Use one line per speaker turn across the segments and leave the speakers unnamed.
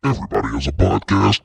Everybody has a podcast.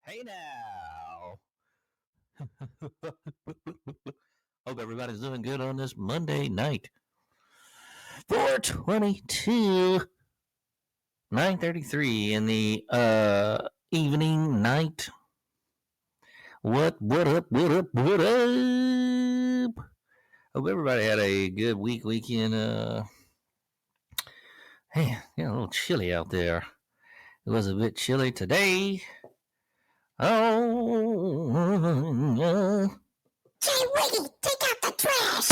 Hey now. Hope everybody's doing good on this Monday night. 422, 9:33 in the evening night. What up? Hope everybody had a good weekend. Hey, a little chilly out there. It was a bit chilly today. Oh,
Hey, Wiggy, take out the trash!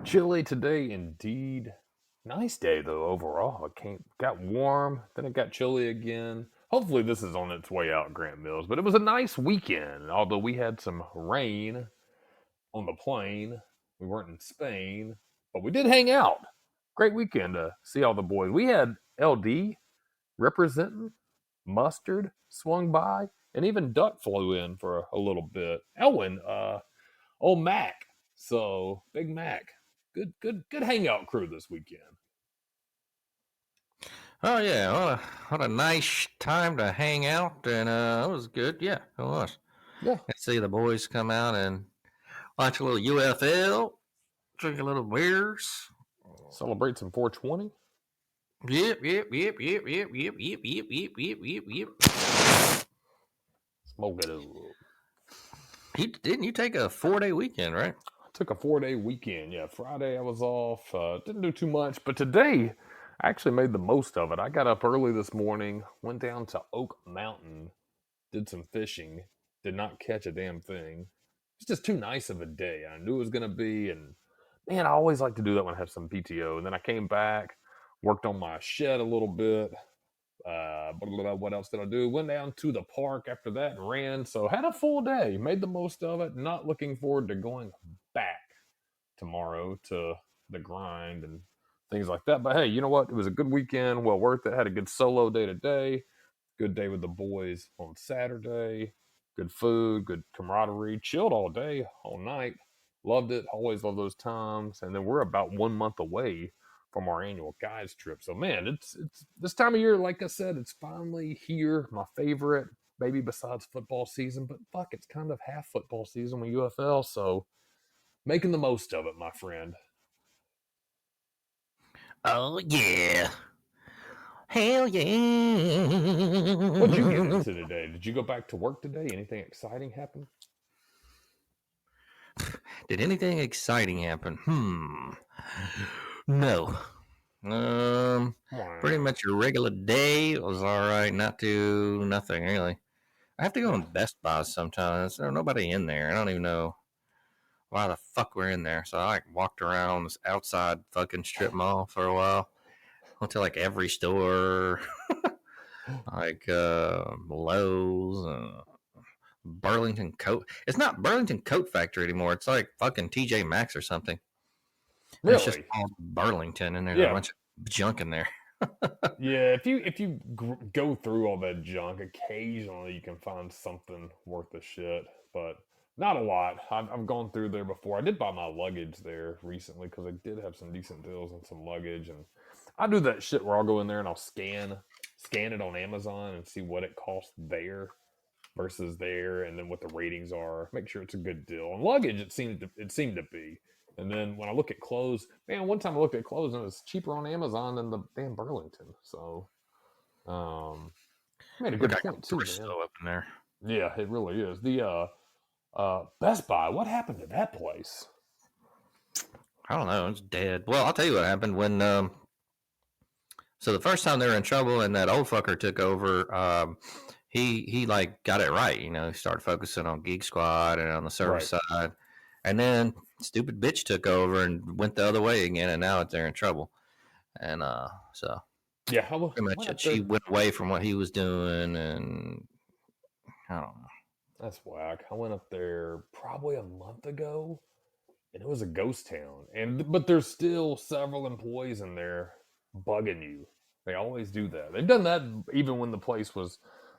Chilly today, indeed. Nice day though overall. It got warm, then it got chilly again. Hopefully this is on its way out, Grant Mills. But it was a nice weekend. Although we had some rain on the plane, we weren't in Spain, but we did hang out. Great weekend to see all the boys. We had LD representing, Mustard swung by, and even Duck flew in for a little bit. Elwin, old Mac. So Big Mac. Good hangout crew this weekend.
Oh yeah, what a nice time to hang out, and it was good. Yeah, it was.
Yeah.
Let's see the boys come out and watch a little UFL, drink a little beers.
Celebrate some 420.
Yep.
Smoke it up.
Didn't you take a 4-day weekend, right?
I took a 4-day weekend. Yeah, Friday I was off. Didn't do too much, but today I actually made the most of it. I got up early this morning, went down to Oak Mountain did some fishing, did not catch a damn thing. It's just too nice of a day. I knew it was going to be. And man, I always like to do that when I have some PTO. And then I came back, worked on my shed a little bit. What else did I do? Went down to the park after that and ran. So had a full day, made the most of it. Not looking forward to going back tomorrow to the grind and things like that. But hey, you know what? It was a good weekend, well worth it. Had a good solo day today. Good day with the boys on Saturday. Good food, good camaraderie. Chilled all day, all night. Loved it. Always love those times. And then we're about 1 month away from our annual guys trip. So man, it's this time of year, like I said, it's finally here. My favorite, maybe besides football season, but fuck, it's kind of half football season with UFL. So making the most of it, my friend.
Oh yeah. Hell yeah.
What'd you get into today? Did you go back to work today? Anything exciting happen?
Did anything exciting happen? No. Pretty much a regular day. It was all right. Nothing really. I have to go in Best Buy sometimes. There's nobody in there. I don't even know why the fuck we're in there. So I like walked around this outside fucking strip mall for a while. Went to like every store, like Lowe's, Burlington Coat. It's not Burlington Coat Factory anymore. It's like fucking TJ Maxx or something. And it's just
Really?
called Burlington, and there's a
Yeah.
bunch of junk in there.
Yeah, if you go through all that junk, occasionally you can find something worth a shit, but not a lot. I've gone through there before. I did buy my luggage there recently because I did have some decent deals on some luggage, and I do that shit where I'll go in there and I'll scan it on Amazon and see what it costs there versus there, and then what the ratings are. Make sure it's a good deal. On luggage, it seemed to be. And then when I look at clothes, man, one time I looked at clothes and it was cheaper on Amazon than the damn Burlington. So, made a good point too, man.
Up in there.
Yeah, it really is. The Best Buy, what happened to that place?
I don't know. It's dead. Well, I'll tell you what happened when. So the first time they were in trouble and that old fucker took over, he like got it right. He started focusing on Geek Squad and on the service side, and then stupid bitch took over and went the other way again, and now they're in trouble. And so
yeah,
pretty much she went away from what he was doing, and I don't know.
That's whack. I went up there probably a month ago, and it was a ghost town. But there's still several employees in there bugging you. They always do that. They've done that even when the place was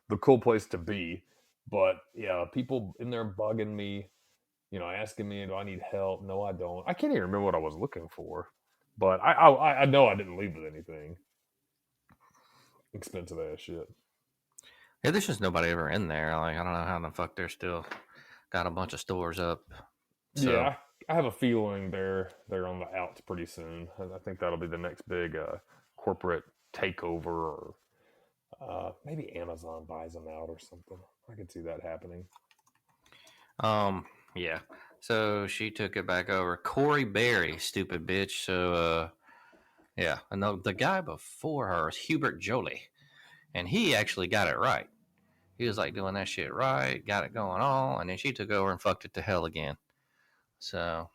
the cool place to be. But yeah, people in there bugging me, asking me, do I need help? No, I don't. I can't even remember what I was looking for. But I know I didn't leave with anything. Expensive ass shit.
Yeah, there's just nobody ever in there. Like, I don't know how the fuck they're still got a bunch of stores up. So.
Yeah, I have a feeling they're on the outs pretty soon. I think that'll be the next big corporate takeover, or maybe Amazon buys them out or something. I could see that happening.
Yeah. So she took it back over. Corey Berry, stupid bitch. So, yeah. And the guy before her is Hubert Jolie. And he actually got it right. He was like doing that shit right, got it going on, and then she took over and fucked it to hell again. So,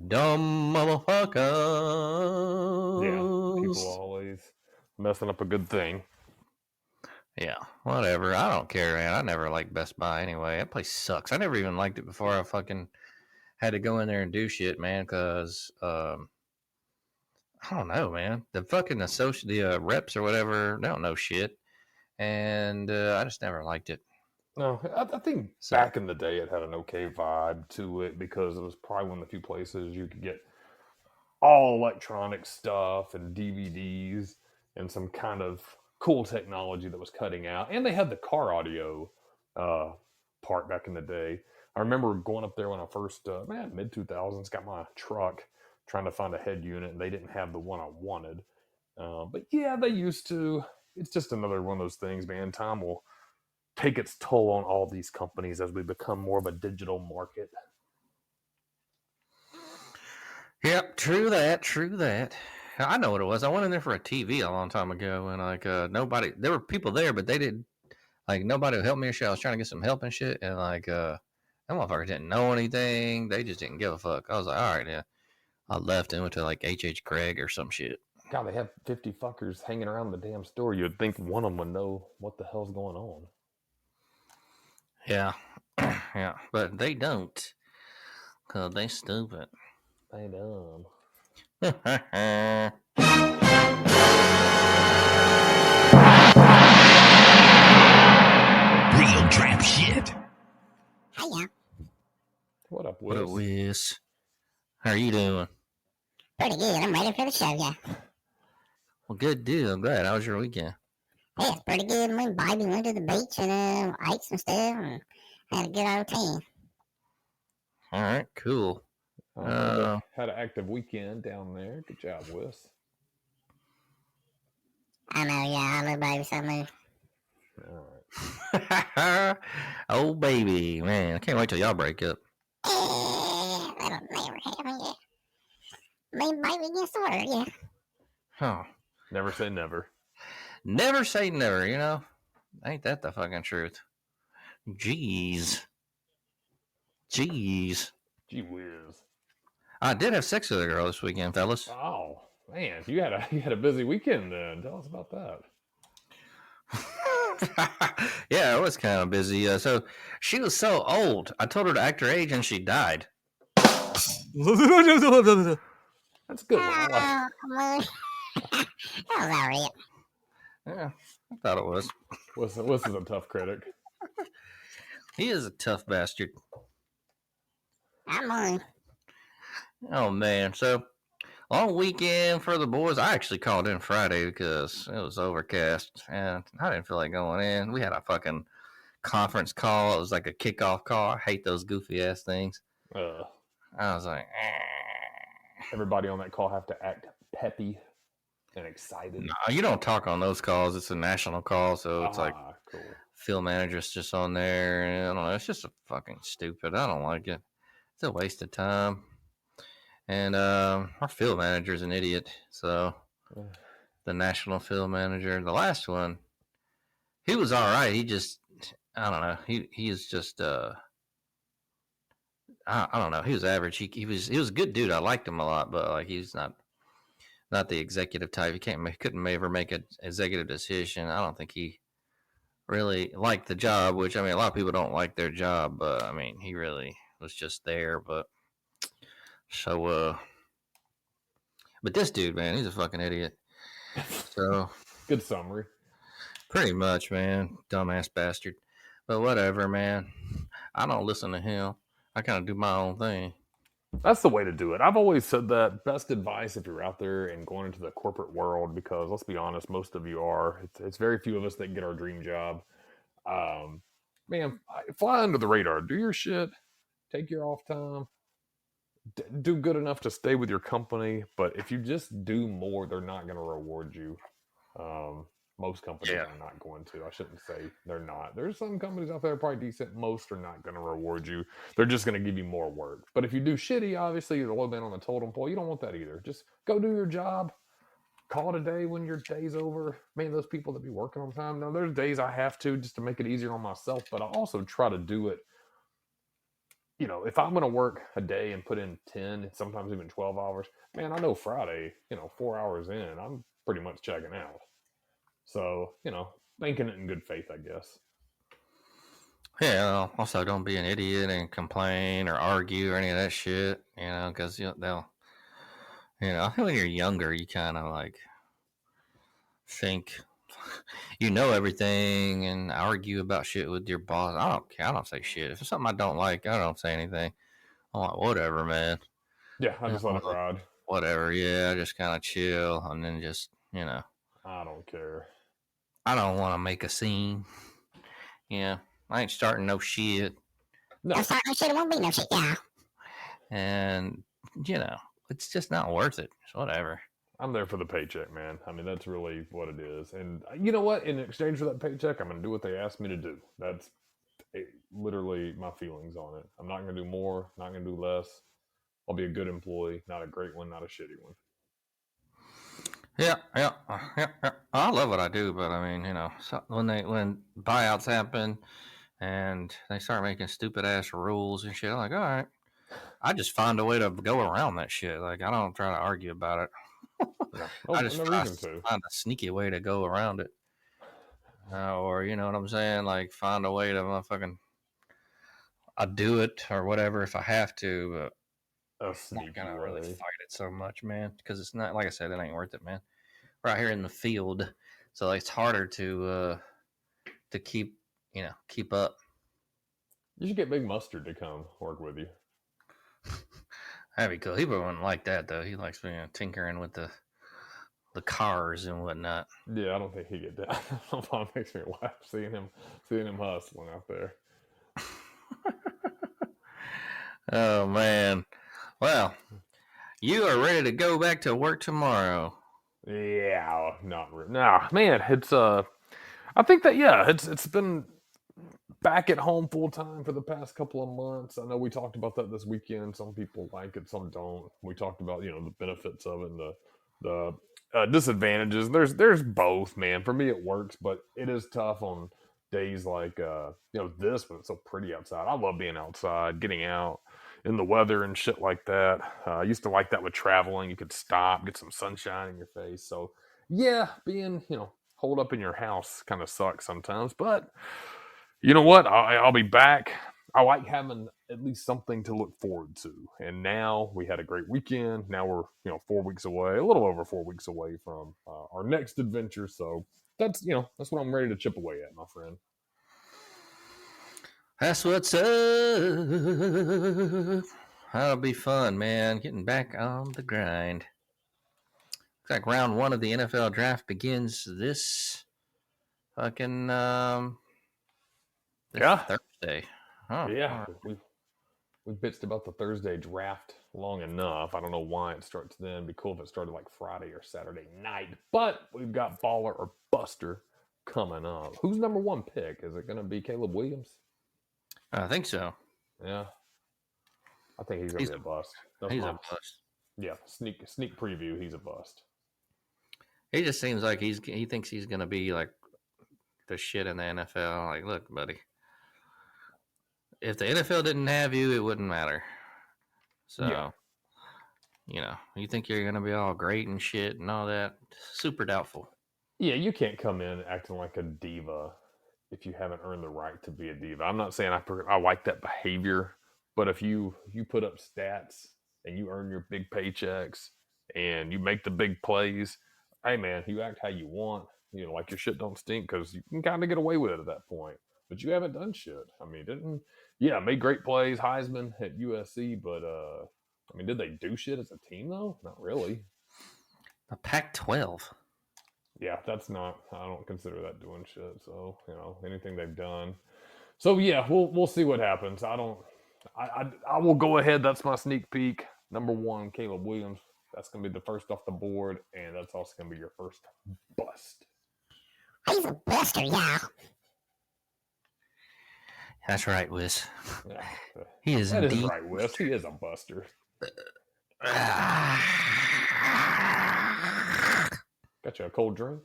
dumb motherfuckers.
Yeah, people always messing up a good thing.
Yeah, whatever. I don't care, man. I never liked Best Buy anyway. That place sucks. I never even liked it before I fucking had to go in there and do shit, man, because, I don't know, man. The fucking the reps or whatever, they don't know shit. And I just never liked it.
No, I think back in the day it had an okay vibe to it because it was probably one of the few places you could get all electronic stuff and DVDs and some kind of cool technology that was cutting out. And they had the car audio part back in the day. I remember going up there when I first, mid 2000s, got my truck trying to find a head unit, and they didn't have the one I wanted. But yeah, they used to. It's just another one of those things, man. Time will take its toll on all these companies as we become more of a digital market.
Yep, true that. I know what it was. I went in there for a TV a long time ago, and like there were people there, but they didn't like nobody would help me or shit. I was trying to get some help and shit, and like that motherfucker didn't know anything. They just didn't give a fuck. I was like, all right, yeah. I left and went to like H. Craig or some shit.
God, they have 50 fuckers hanging around the damn store. You'd think one of them would know what the hell's going on.
Yeah, yeah, but they don't, cause they stupid.
They dumb.
Real trap shit.
Hiya.
What up,
What a
Whis?
whiz. How are you doing?
Pretty good. I'm ready for the show, yeah.
Well, good deal. I'm glad. How was your weekend?
Yeah, it's pretty good. Me and Bobby went to the beach and ate some stuff and had a good old time.
All right, cool.
Had an active weekend down there. Good job, Whis.
I know, yeah, I love Baby so much.
All right.
Oh, baby. Man, I can't wait till y'all break up.
That'll never happen, yeah. Me and Baby against the world, yeah.
Huh.
Never say never.
Never say never, you know? Ain't that the fucking truth? Jeez.
Gee whiz.
I did have sex with a girl this weekend, fellas.
Oh man, you had a busy weekend then. Tell us about that.
Yeah, it was kind of busy. So she was so old. I told her to act her age and she died.
That's a good one. I like
Oh, come on. That was alright.
Yeah, I thought it was.
Whis is a tough critic.
He is a tough bastard.
I'm on.
Oh, man. So, long weekend for the boys. I actually called in Friday because it was overcast and I didn't feel like going in. We had a fucking conference call. It was like a kickoff call. I hate those goofy ass things. I was like,
Everybody on that call have to act peppy and excited.
no, you don't talk on those calls. It's a national call, so it's like
cool.
field manager's just on there. And I don't know. It's just a fucking stupid. I don't like it. It's a waste of time. And our field manager's an idiot. So the national field manager, the last one, he was all right. He just, I don't know. He is just, I don't know. He was average. He was a good dude. I liked him a lot, but like he's not the executive type. He couldn't ever make an executive decision. I don't think he really liked the job. Which I mean, a lot of people don't like their job, but I mean, he really was just there. But so, but this dude, man, he's a fucking idiot. So
Good summary.
pretty much, man, dumbass bastard. But whatever, man. I don't listen to him. I kind of do my own thing.
That's the way to do it. I've always said that. Best advice if you're out there and going into the corporate world, because let's be honest, most of you are. It's very few of us that get our dream job. Man, fly under the radar. Do your shit. Take your off time. Do good enough to stay with your company. But if you just do more, they're not going to reward you. Most companies are not going to. I shouldn't say they're not. There's some companies out there probably decent. Most are not going to reward you. They're just going to give you more work. But if you do shitty, obviously you're the low man on the totem pole. You don't want that either. Just go do your job. Call it a day when your day's over. Man, those people that be working on time. Now, there's days I have to just to make it easier on myself. But I also try to do it. You know, if I'm going to work a day and put in 10, sometimes even 12 hours, man, I know Friday, 4 hours in, I'm pretty much checking out. So, thinking it in good faith, I guess.
Yeah, also don't be an idiot and complain or argue or any of that shit, because they'll, I think when you're younger, you kind of like think you know everything and argue about shit with your boss. I don't care. I don't say shit. If it's something I don't like, I don't say anything. I'm like, whatever, man.
Yeah, I just let it ride.
Whatever, yeah, just kind of chill and then just,
I don't care.
I don't want to make a scene. Yeah, I ain't starting no shit.
No. I'm sorry, no shit, it won't be no shit, yeah.
And, it's just not worth it. It's whatever.
I'm there for the paycheck, man. I mean, that's really what it is. And you know what? In exchange for that paycheck, I'm going to do what they asked me to do. That's literally my feelings on it. I'm not going to do more, not going to do less. I'll be a good employee, not a great one, not a shitty one.
Yeah, yeah, yeah. I love what I do, but I mean, so when buyouts happen and they start making stupid ass rules and shit, I'm like, all right, I just find a way to go around that shit. Like, I don't try to argue about it.
No,
I
no
just
reason to.
find a sneaky way to go around it, or you know what I'm saying? Like, find a way to motherfucking I do it or whatever if I have to, but
A
I'm not
sneaky
gonna really
way.
fight it so much, man, because it's not like I said, it ain't worth it, man. We're out here in the field, so like, it's harder to keep up.
You should get Big Mustard to come work with you.
That'd be cool. He wouldn't like that though. He likes tinkering with the cars and whatnot.
Yeah, I don't think he get that. It makes me laugh seeing him hustling out there.
Oh man. Well, you are ready to go back to work tomorrow.
Yeah, not really. Nah, man, it's I think that it's been back at home full time for the past couple of months. I know we talked about that this weekend. Some people like it, some don't. We talked about the benefits of it and the disadvantages. There's both, man. For me, it works, but it is tough on days like this when it's so pretty outside. I love being outside, getting out in the weather and shit like that. I used to like that with traveling. You could stop, get some sunshine in your face. So yeah, being holed up in your house kind of sucks sometimes, but you know what? I'll be back. I like having at least something to look forward to. And now we had a great weekend. Now we're 4 weeks away, a little over 4 weeks away from our next adventure. So that's what I'm ready to chip away at, my friend.
That's what's up. That'll be fun, man. Getting back on the grind. Looks like round one of the NFL draft begins this fucking this
Yeah,
Thursday. Huh.
yeah.
All right.
We bitched about the Thursday draft long enough. I don't know why it starts then. It'd be cool if it started like Friday or Saturday night. But we've got Baller or Buster coming up. Who's number one pick? Is it going to be Caleb Williams?
I think so.
Yeah. I think he's going to be a bust.
He's a bust.
Yeah, sneak preview. He's a bust.
He just seems like he thinks he's gonna be like the shit in the NFL. Like, look, buddy, if the NFL didn't have you, it wouldn't matter. So, you think you're gonna be all great and shit and all that? Super doubtful.
Yeah, you can't come in acting like a diva if you haven't earned the right to be a diva. I'm not saying I like that behavior, but if you put up stats and you earn your big paychecks and you make the big plays, hey man, you act how you want. Like your shit don't stink because you can kind of get away with it at that point. But you haven't done shit. I mean, made great plays, Heisman at USC, but did they do shit as a team though? Not really.
The Pac-12.
Yeah, that's not. I don't consider that doing shit. So anything they've done. So yeah, we'll see what happens. I will go ahead. That's my sneak peek. Number one, Caleb Williams. That's gonna be the first off the board, and that's also gonna be your first bust.
He's a buster, yeah.
That's right, Whis.
Yeah,
He is
that
indeed.
is right, Wes. He is a buster. Got you a cold drink?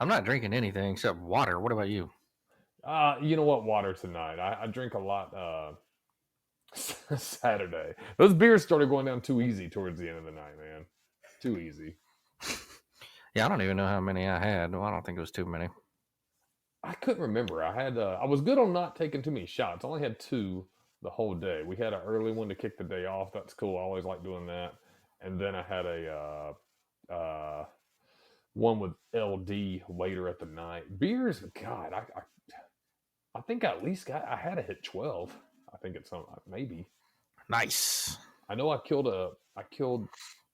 I'm not drinking anything except water. What about you?
You know what? Water tonight. I drink a lot Saturday. Those beers started going down too easy towards the end of the night, man. Too easy.
Yeah, I don't even know how many I had. Well, I don't think it was too many.
I couldn't remember. I was good on not taking too many shots. I only had 2 the whole day. We had an early one to kick the day off. That's cool. I always like doing that. And then I had a one with LD later at the night. Beers, God, I think I at least I had to hit 12. I think it's maybe.
Nice.
I know I killed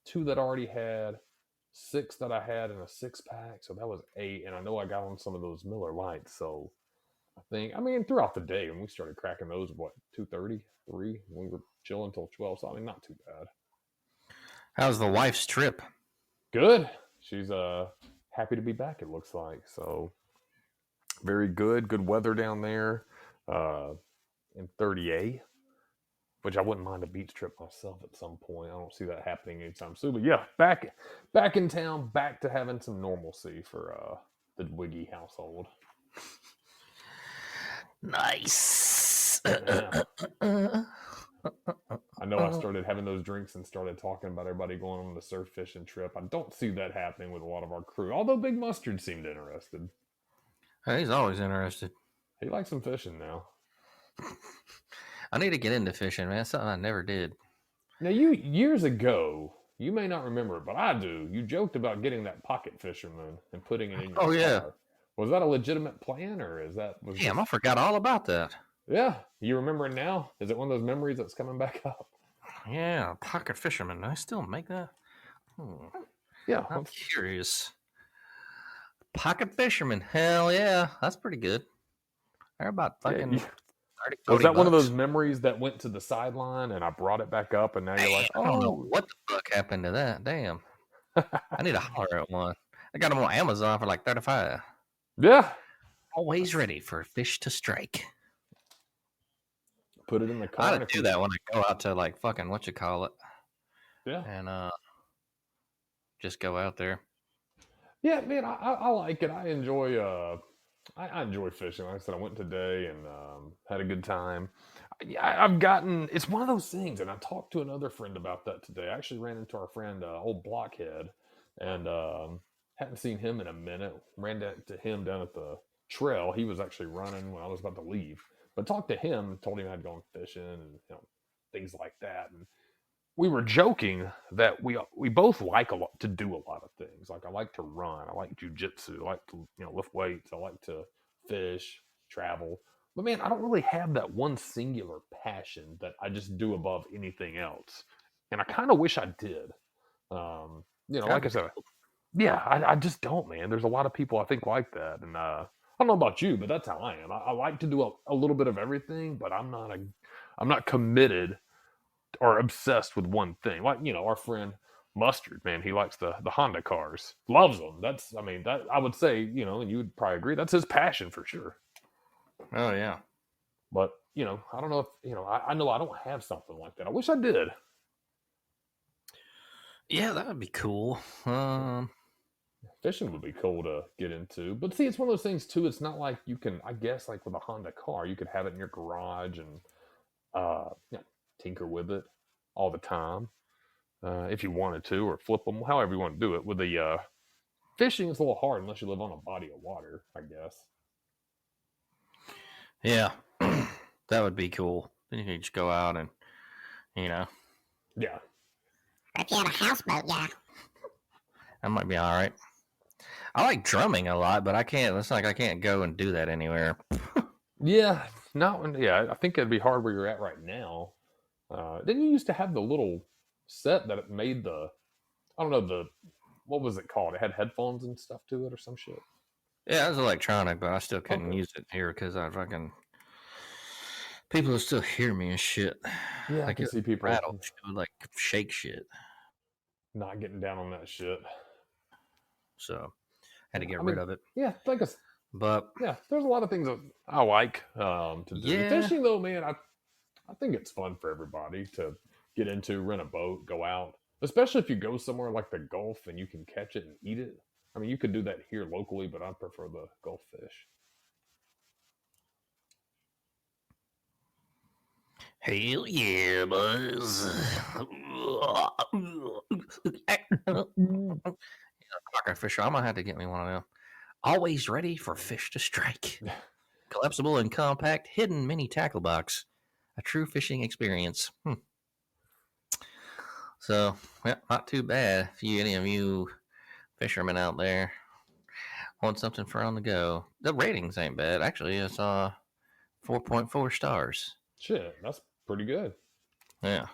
2 that I already had, 6 that I had in a 6-pack, so that was 8. And I know I got on some of those Miller Lights, so throughout the day when we started cracking those, 2:30, 3, we were chilling until 12. So not too bad.
How's the wife's trip?
Good. She's happy to be back. It looks like so. Very good. Good weather down there in 30A. which I wouldn't mind a beach trip myself at some point. I don't see that happening anytime soon. But yeah, back in town, back to having some normalcy for the Wiggy household.
Nice.
Yeah. I know I started having those drinks and started talking about everybody going on the surf fishing trip. I don't see that happening with a lot of our crew, although Big Mustard seemed interested.
He's always interested.
He likes some fishing now.
I need to get into fishing, man. That's something I never did.
Now, years ago, you may not remember it, but I do. You joked about getting that pocket fisherman and putting it in your car.
Yeah.
Was that a legitimate plan, or is that?
Damn, I forgot all about that.
Yeah, you remember it now? Is it one of those memories that's coming back up?
Yeah, pocket fisherman. I still make that.
Yeah,
I'm curious. Pocket fisherman. Hell yeah, that's pretty good. They're about fucking 30, 40
Was that one of
bucks.
those memories that went to the sideline and I brought it back up and now you're like,
I don't know what the fuck happened to that. Damn. I need to holler at one. I got them on Amazon for like $35.
Yeah.
Always ready for a fish to strike.
Put it in the car.
I do that when I go out to like fucking whatchamacallit.
Yeah.
And just go out there.
Yeah, man, I like it. I enjoy I enjoy fishing. Like I said, I went today and had a good time. I've gotten, it's one of those things, and I talked to another friend about that today. I actually ran into our friend, old Blockhead, and hadn't seen him in a minute. Ran into him down at the trail. He was actually running when I was about to leave. But talked to him, told him I'd gone fishing and things like that. And we were joking that we both like a lot to do a lot of things. Like I like to run, I like jujitsu, I like to lift weights, I like to fish, travel. But man, I don't really have that one singular passion that I just do above anything else. And I kind of wish I did. Like I said, yeah, I just don't, man. There's a lot of people I think like that, and I don't know about you, but that's how I am. I like to do a little bit of everything, but I'm not committed or obsessed with one thing. Like, our friend Mustard, man, he likes the Honda cars. Loves them. That I would say, and you would probably agree, that's his passion for sure.
Oh yeah.
But, I don't know if, I know I don't have something like that. I wish I did.
Yeah, that would be cool.
Fishing would be cool to get into. But see, it's one of those things too. It's not like you can, I guess, like with a Honda car, you could have it in your garage and tinker with it all the time if you wanted to, or flip them, however you want to do it. With the fishing, it's a little hard unless you live on a body of water, I guess.
Yeah, that would be cool. Then you could just go out and,
Yeah.
If you had a houseboat, yeah.
That might be all right. I like drumming a lot, but I can't. It's like I can't go and do that anywhere.
Yeah, I think it'd be hard where you're at right now. Didn't you used to have the little set that it made what was it called? It had headphones and stuff to it or some shit.
Yeah, it was electronic, but I still couldn't
Okay.
use it here because people will still hear me and shit.
Yeah, I can see people
rattle, like shake shit.
Not getting down on that shit.
So had to get rid of it.
Yeah, there's a lot of things that I like to do.
Yeah.
Fishing though, man, I think it's fun for everybody to get into, rent a boat, go out. Especially if you go somewhere like the Gulf and you can catch it and eat it. I mean, you could do that here locally, but I prefer the Gulf fish.
Hell yeah, boys. Pocket fisher. I'm gonna have to get me one of them. Always ready for fish to strike. Collapsible and compact, hidden mini tackle box. A true fishing experience. So, yeah, not too bad. If any of you fishermen out there want something for on the go, the ratings ain't bad. Actually, it's 4.4 stars.
Shit, that's pretty good.
Yeah.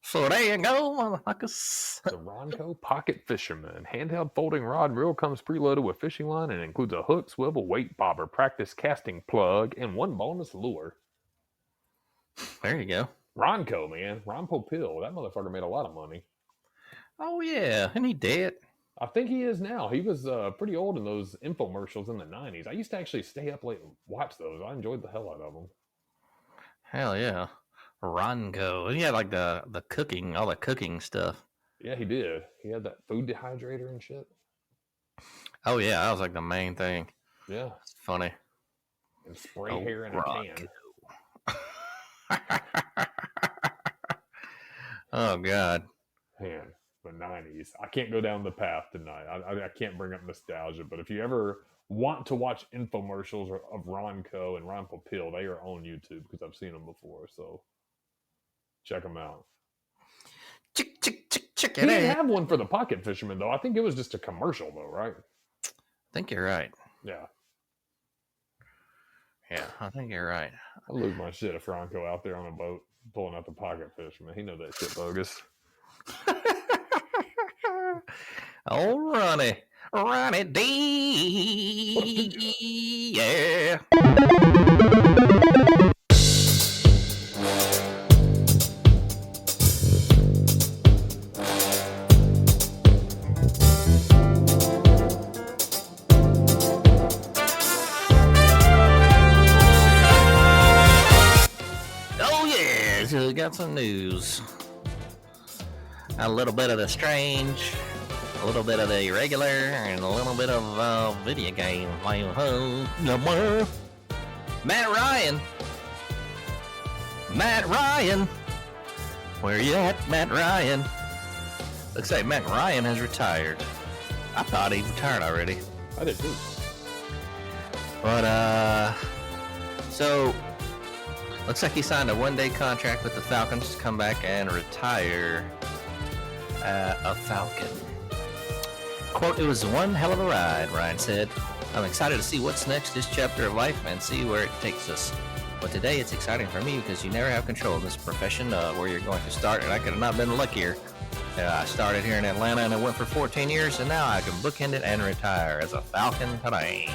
So there you go, motherfuckers.
The Ronco Pocket Fisherman. Handheld folding rod and reel comes preloaded with fishing line and includes a hook, swivel, weight bobber, practice casting plug, and one bonus lure.
There you go.
Ronco, man. Ron Popeil. That motherfucker made a lot of money.
Oh, yeah. Isn't he dead?
I think he is now. He was pretty old in those infomercials in the 90s. I used to actually stay up late and watch those. I enjoyed the hell out of them.
Hell yeah. Ronco. He had like the cooking, all the cooking stuff.
Yeah, he did. He had that food dehydrator and shit.
Oh yeah, that was like the main thing.
Yeah.
It's funny.
And spray hair in a can.
Oh God.
Man, the 90s. I can't go down the path tonight. I can't bring up nostalgia, but if you ever want to watch infomercials of Ronco and Ron Popeil, they are on YouTube because I've seen them before. So check them out.
Chick,
He didn't have one for the Pocket Fisherman, though. I think it was just a commercial, though, right?
I think you're right.
Yeah.
Yeah, I think you're right.
I lose my shit if Ronco out there on a boat pulling out the Pocket Fisherman. He knows that shit bogus.
Oh, Ronnie D. Yeah. Oh yeah, so we got some news. A little bit of the strange, a little bit of the irregular, and a little bit of video game. Matt Ryan, where you at, Matt Ryan? Looks like Matt Ryan has retired. I thought he retired already.
I did too.
But so looks like he signed a one-day contract with the Falcons to come back and retire a Falcon. Quote, "It was one hell of a ride," Ryan said. "I'm excited to see what's next this chapter of life and see where it takes us. But today it's exciting for me because you never have control of this profession, where you're going to start, and I could have not been luckier. I started here in Atlanta and I went for 14 years, and now I can bookend it and retire as a Falcon today."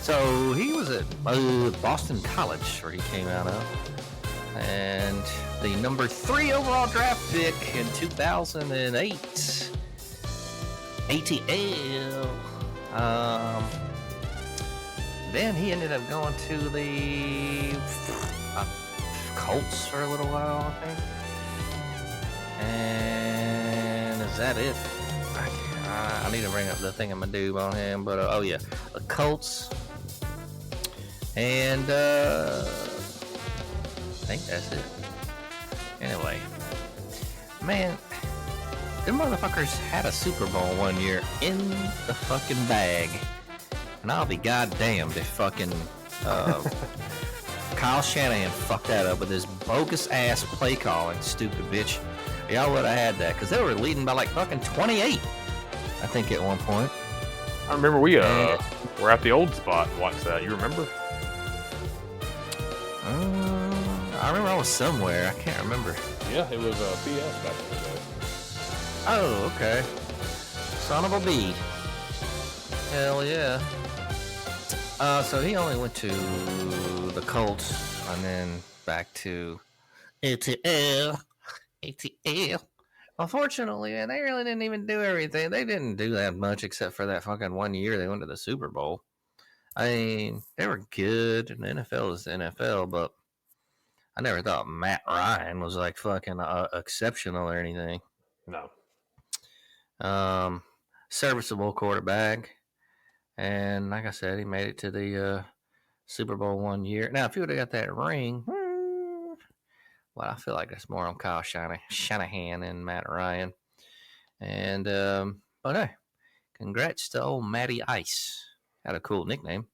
So he was at Boston College, where he came out of, and the number 3 overall draft pick in 2008. ATL. Then he ended up going to the Colts for a little while, I think. And is that it? I need to bring up the thingamadoob on him, but oh yeah, the Colts. And I think that's it. Anyway, man, them motherfuckers had a Super Bowl one year in the fucking bag. And I'll be goddamned if fucking Kyle Shanahan fucked that up with his bogus ass play calling, stupid bitch. Y'all would have had that, because they were leading by like fucking 28, I think, at one point.
I remember we were at the old spot and watched that. You remember?
I remember I was somewhere. I can't remember.
Yeah, it was PS back in the day.
Oh, okay. Son of a bee. Hell yeah. So he only went to the Colts and then back to ATL. Unfortunately, man, they really didn't even do everything. They didn't do that much except for that fucking 1 year they went to the Super Bowl. I mean, they were good, and the NFL is the NFL, but I never thought Matt Ryan was like fucking exceptional or anything.
No.
Serviceable quarterback. And like I said, he made it to the Super Bowl 1 year. Now, if he would have got that ring, well, I feel like that's more on Kyle Shanahan and Matt Ryan. And, but hey, congrats to old Matty Ice. Had a cool nickname.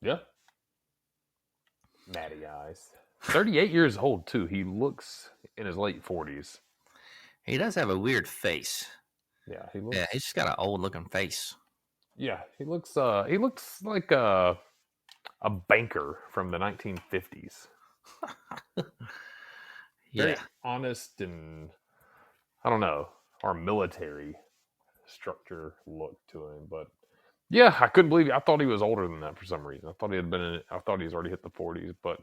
Yeah. Matty Ice. 38 years old, too. He looks in his late 40s.
He does have a weird face.
Yeah, he looks.
Yeah, he's just got an old looking face.
Yeah, he looks like a banker from the 1950s. Very honest and, I don't know, our military structure look to him. But yeah, I couldn't believe it. I thought he was older than that for some reason. I thought I thought he's already hit the 40s. But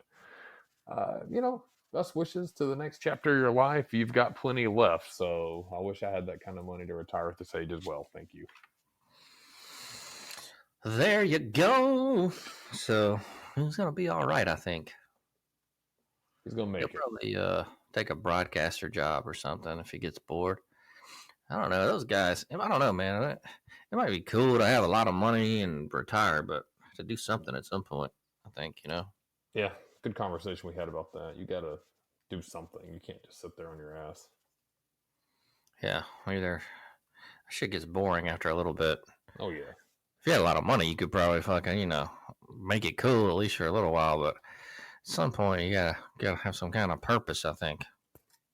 best wishes to the next chapter of your life. You've got plenty left, so I wish I had that kind of money to retire at this age as well. Thank you.
There you go. So he's gonna be all right, I think.
He's gonna
He'll
make it.
probably take a broadcaster job or something if he gets bored. I don't know. Those guys, I don't know, man. It might be cool to have a lot of money and retire, but to do something at some point, I think,
Yeah, good conversation we had about that. You gotta do something. You can't just sit there on your ass.
Yeah, either shit gets boring after a little bit.
Oh yeah.
If you had a lot of money, you could probably fucking, make it cool at least for a little while, but at some point you gotta have some kind of purpose, I think.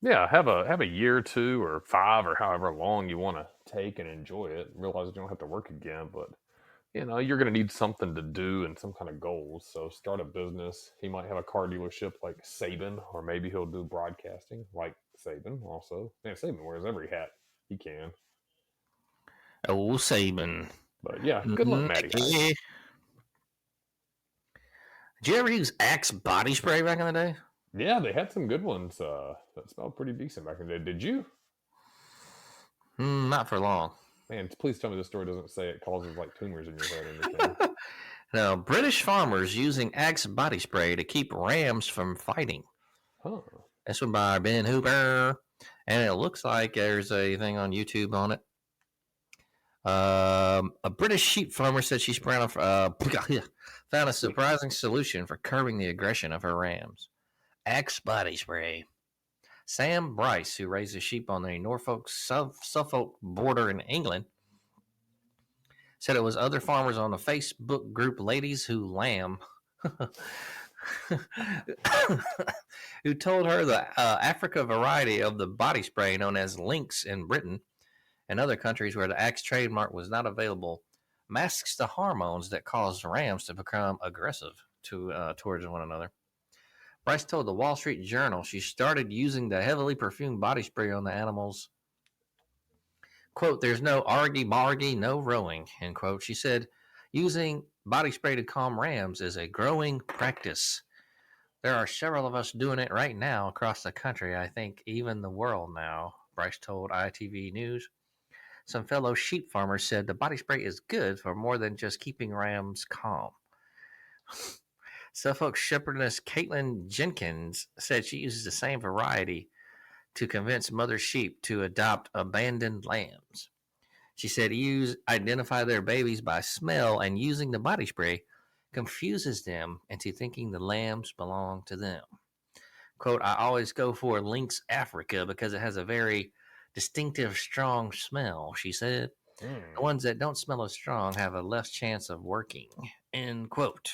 Yeah, have a year or 2 or 5 or however long you want to take and enjoy it. Realize you don't have to work again, but you're going to need something to do and some kind of goals. So start a business. He might have a car dealership like Saban, or maybe he'll do broadcasting like Saban also. Man, Saban wears every hat he can.
Oh, Saban.
But yeah, good luck, Matty Hyde.
Did you ever use Axe body spray back in the day?
Yeah, they had some good ones. That smelled pretty decent back in the day. Did you?
Not for long.
Man, please tell me this story doesn't say it causes like tumors in your head or anything.
Now, British farmers using Axe body spray to keep rams from fighting.
Huh.
This one by Ben Hooper. And it looks like there's a thing on YouTube on it. A British sheep farmer said she found a surprising solution for curbing the aggression of her rams. Axe body spray. Sam Bryce, who raises sheep on the Norfolk Suffolk border in England, said it was other farmers on the Facebook group Ladies Who Lamb who told her the Africa variety of the body spray known as Lynx in Britain and other countries where the Axe trademark was not available masks the hormones that cause rams to become aggressive towards one another. Bryce told the Wall Street Journal she started using the heavily perfumed body spray on the animals. Quote, there's no argy-bargy, no rowing, end quote. She said, using body spray to calm rams is a growing practice. There are several of us doing it right now across the country, I think even the world now, Bryce told ITV News. Some fellow sheep farmers said the body spray is good for more than just keeping rams calm. Suffolk shepherdess Caitlin Jenkins said she uses the same variety to convince mother sheep to adopt abandoned lambs. She said identify their babies by smell, and using the body spray confuses them into thinking the lambs belong to them. Quote, I always go for Lynx Africa because it has a very distinctive, strong smell, she said. The ones that don't smell as strong have a less chance of working, end quote.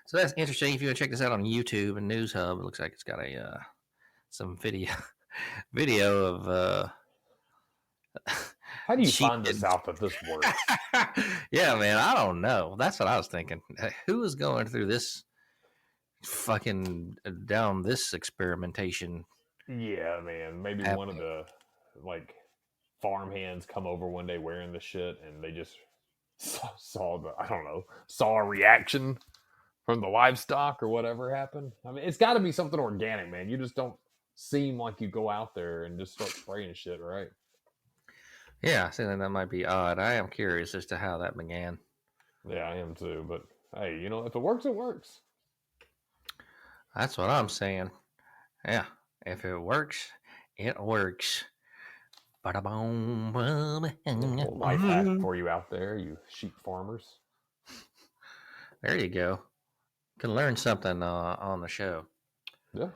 So that's interesting. If you want to check this out on YouTube and News Hub, it looks like it's got some video of
how do you find this out that this works?
Yeah, man, I don't know. That's what I was thinking. Who is going through this fucking down this experimentation?
Yeah, man. Maybe one of the like farm hands come over one day wearing the shit, and they just saw a reaction from the livestock or whatever happened. I mean, it's got to be something organic, man. You just don't seem like you go out there and just start spraying shit, right?
Yeah, I think that might be odd. I am curious as to how that began.
Yeah, I am too. But hey, if it works, it works.
That's what I'm saying. Yeah, if it works, it works. Ba-da-boom,
Life hack for you out there, you sheep farmers.
There you go. Can learn something on the show.
Yeah.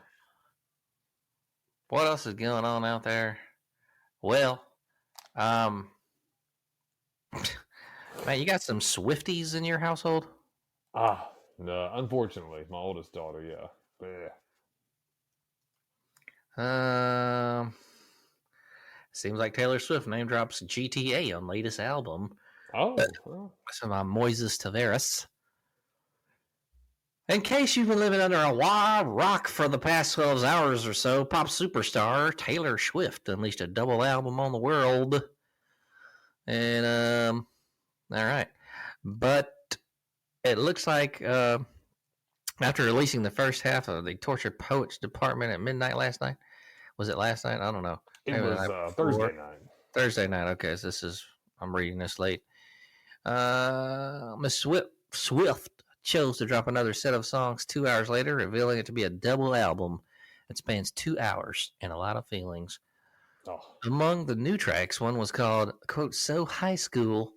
What else is going on out there? Well, man, you got some Swifties in your household?
No, unfortunately, my oldest daughter, yeah.
Seems like Taylor Swift name drops GTA on latest album.
Oh, well.
Some Moises Taveras. In case you've been living under a wild rock for the past 12 hours or so, pop superstar Taylor Swift unleashed a double album on the world. And, all right. But it looks like after releasing the first half of the Tortured Poets Department at midnight last night, was it last night? I don't know.
It was Thursday night.
Thursday night. Okay, so I'm reading this late. Miss Swift chose to drop another set of songs 2 hours later, revealing it to be a double album that spans 2 hours and a lot of feelings.
Oh,
Among the new tracks, one was called, quote, So High School,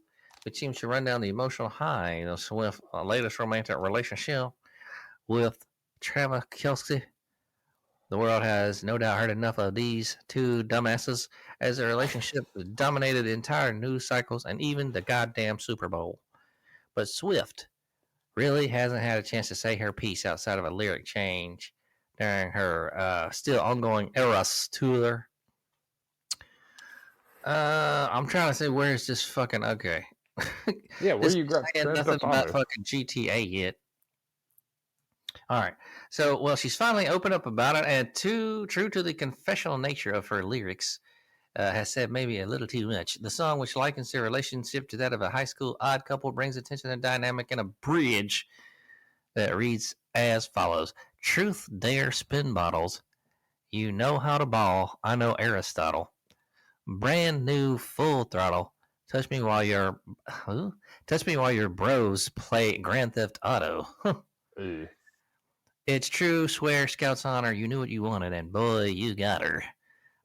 which seems to run down the emotional high of Swift's latest romantic relationship with Travis Kelce. The world has no doubt heard enough of these two dumbasses as their relationship dominated the entire news cycles and even the goddamn Super Bowl. But Swift really hasn't had a chance to say her piece outside of a lyric change during her still ongoing Eras tour. I'm trying to say where's this fucking okay.
yeah. Where
This
you
is
grab
saying
Grand
nothing
Theft
about
Auto?
fucking GTA yet. All right. So, well, she's finally opened up about it, and true to the confessional nature of her lyrics, has said maybe a little too much. The song, which likens their relationship to that of a high school odd couple, brings attention to the dynamic in a bridge that reads as follows: Truth dare spin bottles. You know how to ball. I know Aristotle. Brand new full throttle. Touch me while your touch me while your bros play Grand Theft Auto.
Ew.
It's true. Swear, Scout's honor. You knew what you wanted, and boy, you got her.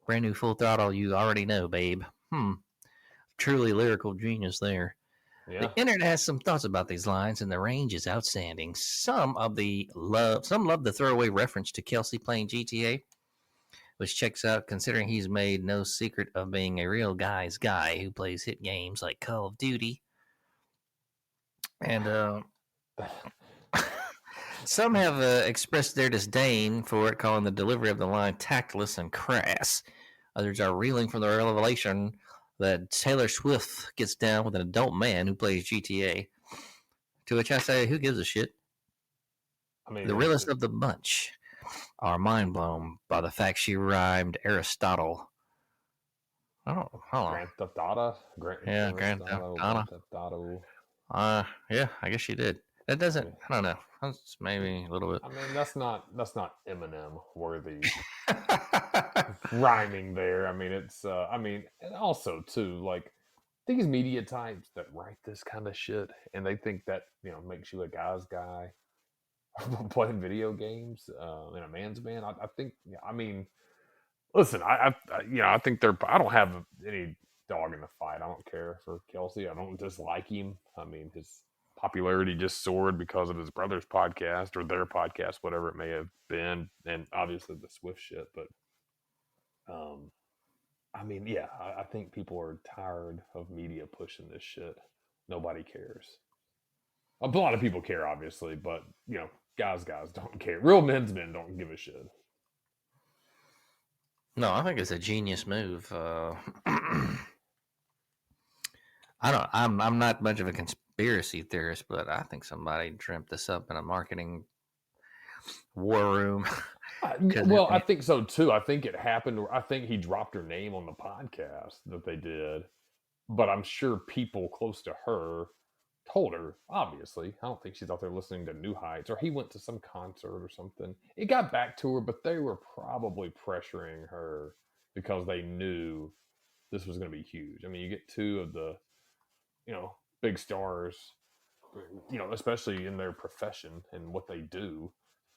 Brand new full throttle. You already know, babe. Truly lyrical genius there.
Yeah.
The internet has some thoughts about these lines, and the range is outstanding. Some love the throwaway reference to Kelsey playing GTA, which checks out considering he's made no secret of being a real guy's guy who plays hit games like Call of Duty. And some have expressed their disdain for it, calling the delivery of the line tactless and crass. Others are reeling from the revelation that Taylor Swift gets down with an adult man who plays GTA. To which I say, who gives a shit?
I mean,
The realest of the bunch are mind blown by the fact she rhymed Aristotle. Hold on.
Grand Theft Auto.
Yeah, Grand Theft Auto.
Grand Theft Auto.
Yeah, I guess she did. That doesn't. I don't know. That's maybe a little bit.
I mean, that's not Eminem worthy rhyming there. I mean, it's. I mean, and also too, like these media types that write this kind of shit, and they think that makes you a guy's guy playing video games and a man's man. I think. I mean, listen, I think they're. I don't have any dog in the fight. I don't care for Kelsey. I don't dislike him. I mean, his popularity just soared because of his brother's podcast or their podcast, whatever it may have been, and obviously the Swift shit. But, I mean, yeah, I think people are tired of media pushing this shit. Nobody cares. A lot of people care, obviously, but guys don't care. Real men's men don't give a shit.
No, I think it's a genius move. I'm not much of a conspiracy theorist, but I think somebody dreamt this up in a marketing war room.
Well, I think so too. I think it happened. I think he dropped her name on the podcast that they did, but I'm sure people close to her told her. Obviously, I don't think she's out there listening to New Heights, or he went to some concert or something. It got back to her, but they were probably pressuring her because they knew this was going to be huge. I mean, you get two of the big stars, especially in their profession and what they do,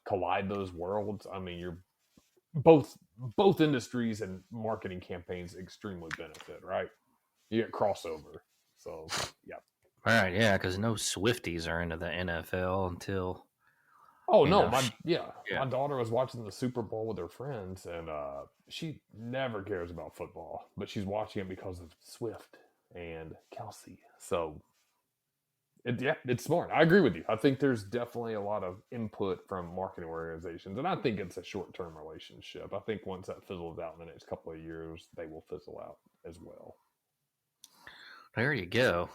collide those worlds. I mean, you're both industries and marketing campaigns extremely benefit, right? You get crossover. So, yeah.
All right, yeah, because no Swifties are into the NFL until.
Oh no, my daughter was watching the Super Bowl with her friends, and she never cares about football, but she's watching it because of Swift and Kelsey. So, it's smart. I agree with you. I think there's definitely a lot of input from marketing organizations, and I think it's a short-term relationship. I think once that fizzles out in the next couple of years, they will fizzle out as well.
There you go.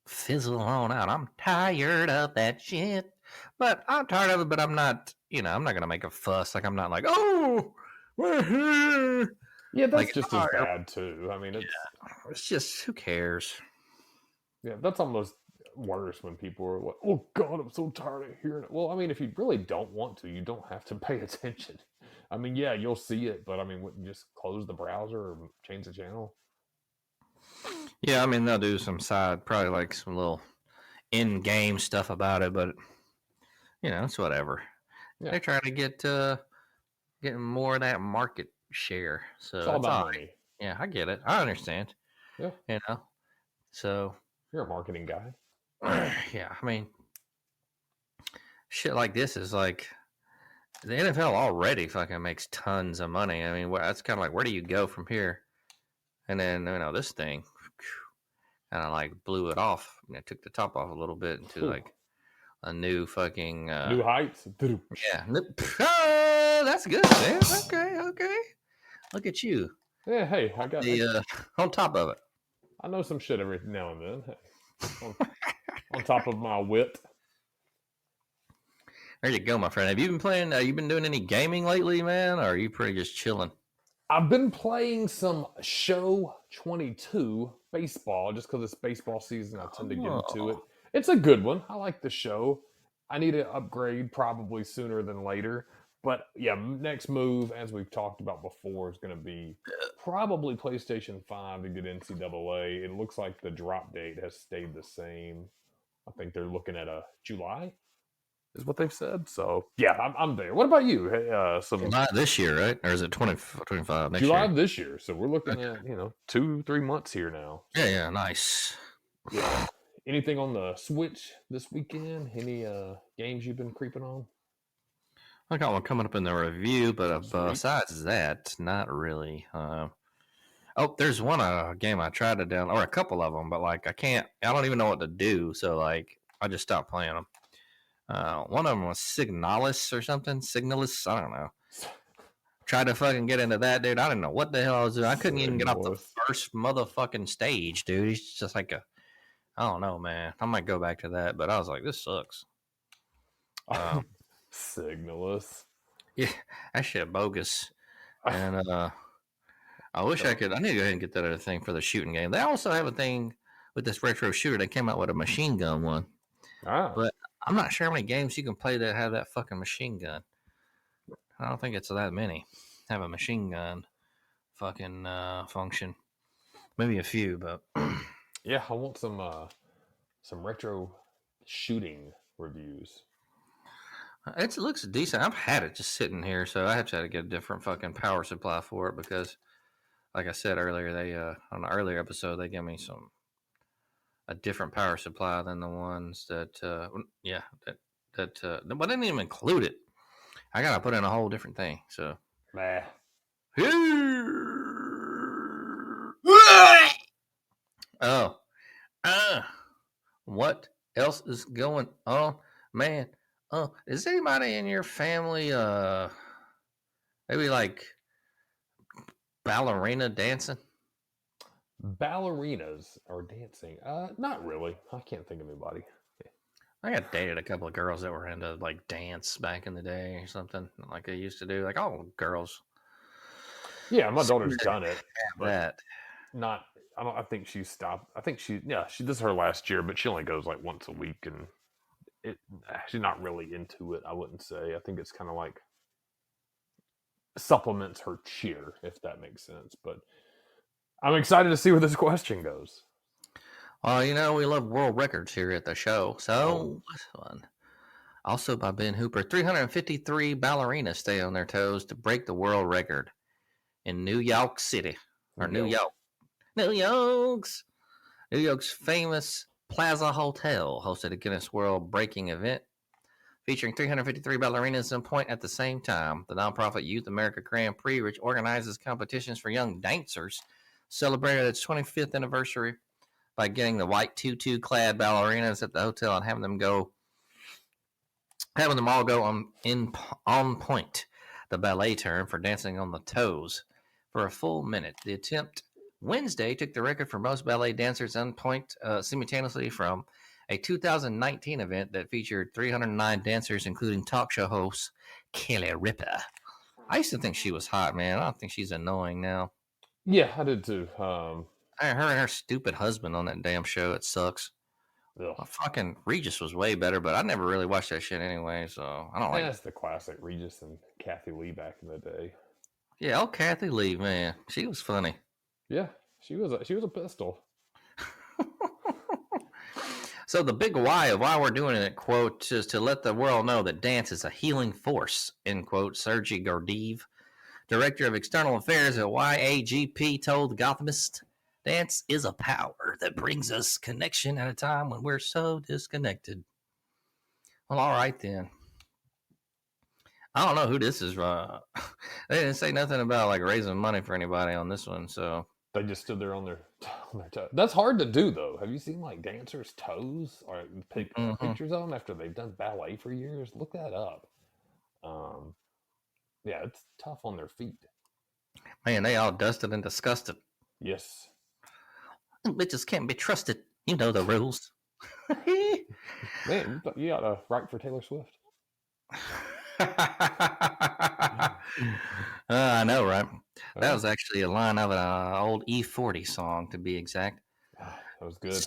Fizzle on out. I'm tired of that shit. But I'm tired of it, but I'm not, I'm not going to make a fuss. Like, I'm not like, oh, we're here.
Yeah, that's
like,
just as bad, too. I mean,
it's just, who cares?
Yeah, that's almost worse when people are like, oh, God, I'm so tired of hearing it. Well, I mean, if you really don't want to, you don't have to pay attention. I mean, yeah, you'll see it, but I mean, wouldn't you just close the browser or change the channel?
Yeah, I mean, they'll do some side, probably like some little in-game stuff about it, but it's whatever.
Yeah.
They're trying to get more of that market share, so
It's all
it's
about
all right.
money.
Yeah, I get it. I understand.
Yeah.
So
You're a marketing guy.
yeah, I mean, shit like this is like the NFL already fucking makes tons of money. I mean, that's kind of like, where do you go from here? And then this thing kind of like blew it off. Took the top off a little bit into like a new fucking
New heights.
yeah. Oh, that's good, man. Okay. Look at you.
Yeah, hey, I got
on top of it.
I know some shit every now and then. Hey, on top of my wit.
There you go, my friend. Have you been playing? You been doing any gaming lately, man? Or are you pretty just chilling?
I've been playing some Show 22 baseball just because it's baseball season. I tend to get into it. It's a good one. I like the show. I need to upgrade probably sooner than later. But yeah, next move, as we've talked about before, is going to be probably PlayStation 5 to get NCAA. It looks like the drop date has stayed the same. I think they're looking at a July, is what they've said. So yeah, I'm there. What about you? Hey,
July this year, right? Or is it 2025 next
July
year?
of this year. So we're looking at 2-3 months here now.
Yeah, nice.
Yeah. Anything on the Switch this weekend? Any games you've been creeping on?
I got one coming up in the review, but besides that, not really. There's one game I tried to download, or a couple of them, but like I don't even know what to do, so like I just stopped playing them. One of them was Signalis or something. Signalis, I don't know. Tried to fucking get into that, dude. I didn't know what the hell I was doing. I couldn't even get off the first motherfucking stage, dude. He's just like I don't know, man. I might go back to that, but I was like, this sucks.
Signalis.
Yeah, that shit bogus. And I wish I could. I need to go ahead and get that other thing for the shooting game. They also have a thing with this retro shooter. They came out with a machine gun one. But I'm not sure how many games you can play that have that fucking machine gun. I don't think it's that many have a machine gun fucking function. Maybe a few, but
yeah, I want some retro shooting reviews.
It looks decent. I've had it just sitting here, so I have to get a different fucking power supply for it because, like I said earlier, they on an earlier episode they gave me a different power supply than the ones that but I didn't even include it. I gotta put in a whole different thing. So, what else is going on, man? Is anybody in your family maybe like ballerina dancing?
Ballerinas are dancing? Not really. I can't think of anybody.
I got dated a couple of girls that were into like dance back in the day or something like they used to do. Like all girls.
Yeah, my daughter's done it.
That
not. I think she stopped. I think she this is her last year, but she only goes like once a week, and she's not really into it. I wouldn't say. I think it's kind of like supplements her cheer, if that makes sense. But I'm excited to see where this question goes.
We love world records here at the show. So this one, also by Ben Hooper, 353 ballerinas stay on their toes to break the world record in New York City or New York's famous Plaza Hotel hosted a Guinness World breaking event featuring 353 ballerinas on point at the same time. The nonprofit Youth America Grand Prix, which organizes competitions for young dancers, celebrated its 25th anniversary by getting the white tutu-clad ballerinas at the hotel and having them all go on point, the ballet term for dancing on the toes, for a full minute. The attempt Wednesday took the record for most ballet dancers on point simultaneously from a 2019 event that featured 309 dancers, including talk show host Kelly Ripa. I used to think she was hot, man. I don't think she's annoying now.
Yeah, I did too.
Her and her stupid husband on that damn show. It sucks. Well, fucking Regis was way better, but I never really watched that shit anyway, so I don't like it.
That's the classic Regis and Kathy Lee back in the day.
Yeah, Kathy Lee, man. She was funny.
Yeah, she was a pistol.
So the big why of why we're doing it, quote, is to let the world know that dance is a healing force, end quote. Sergey Gordeev, director of external affairs at YAGP, told the Gothamist, dance is a power that brings us connection at a time when we're so disconnected. Well, all right then. I don't know who this is. They didn't say nothing about like raising money for anybody on this one. So
They just stood there on their toes. That's hard to do, though. Have you seen like dancers' toes or pictures of them after they've done ballet for years? Look that up. Yeah, it's tough on their feet.
man, they all dusted and disgusted.
Yes.
Bitches can't be trusted. You know the rules.
Man, you ought to write for Taylor Swift.
I know, right? That was actually a line of an old E40 song, to be exact.
That was good.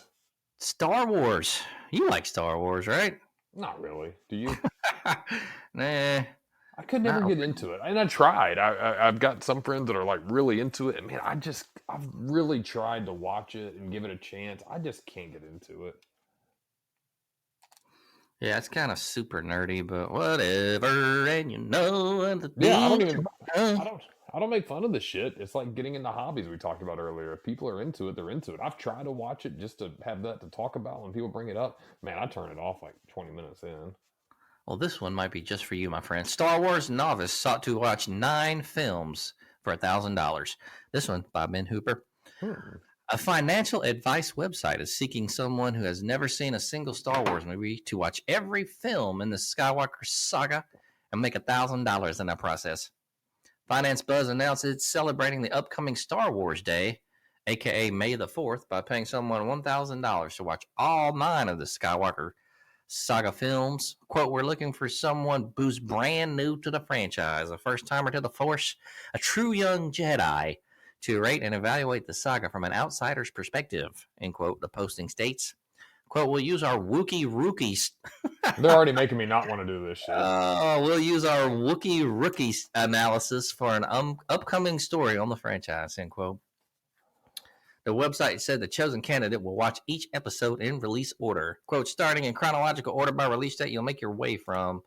Star Wars. You like Star Wars, right?
Not really. Do you?
Nah.
I could never get into it, and I tried. I've got some friends that are like really into it, and man, I've really tried to watch it and give it a chance. I just can't get into it.
Yeah, it's kind of super nerdy, but whatever. And you know the
Yeah,
thing.
I don't make fun of the shit. It's like getting into hobbies we talked about earlier. If people are into it, they're into it. I've tried to watch it just to have that to talk about when people bring it up. Man, I turn it off like 20 minutes in.
Well, this one might be just for you, my friend. Star Wars novice sought to watch 9 films for $1,000. This one by Ben Hooper. A financial advice website is seeking someone who has never seen a single Star Wars movie to watch every film in the Skywalker saga and make $1,000 in that process. Finance Buzz announced it's celebrating the upcoming Star Wars Day, aka May the 4th, by paying someone $1,000 to watch all 9 of the Skywalker saga films. Quote, we're looking for someone who's brand new to the franchise, a first timer to the Force, a true young Jedi, to rate and evaluate the saga from an outsider's perspective, end quote. The posting states, quote, we'll use our Wookiee rookies.
They're already making me not want to do this shit.
We'll use our Wookiee rookies analysis for an upcoming story on the franchise, end quote. The website said the chosen candidate will watch each episode in release order. Quote, starting in chronological order by release date, you'll make your way from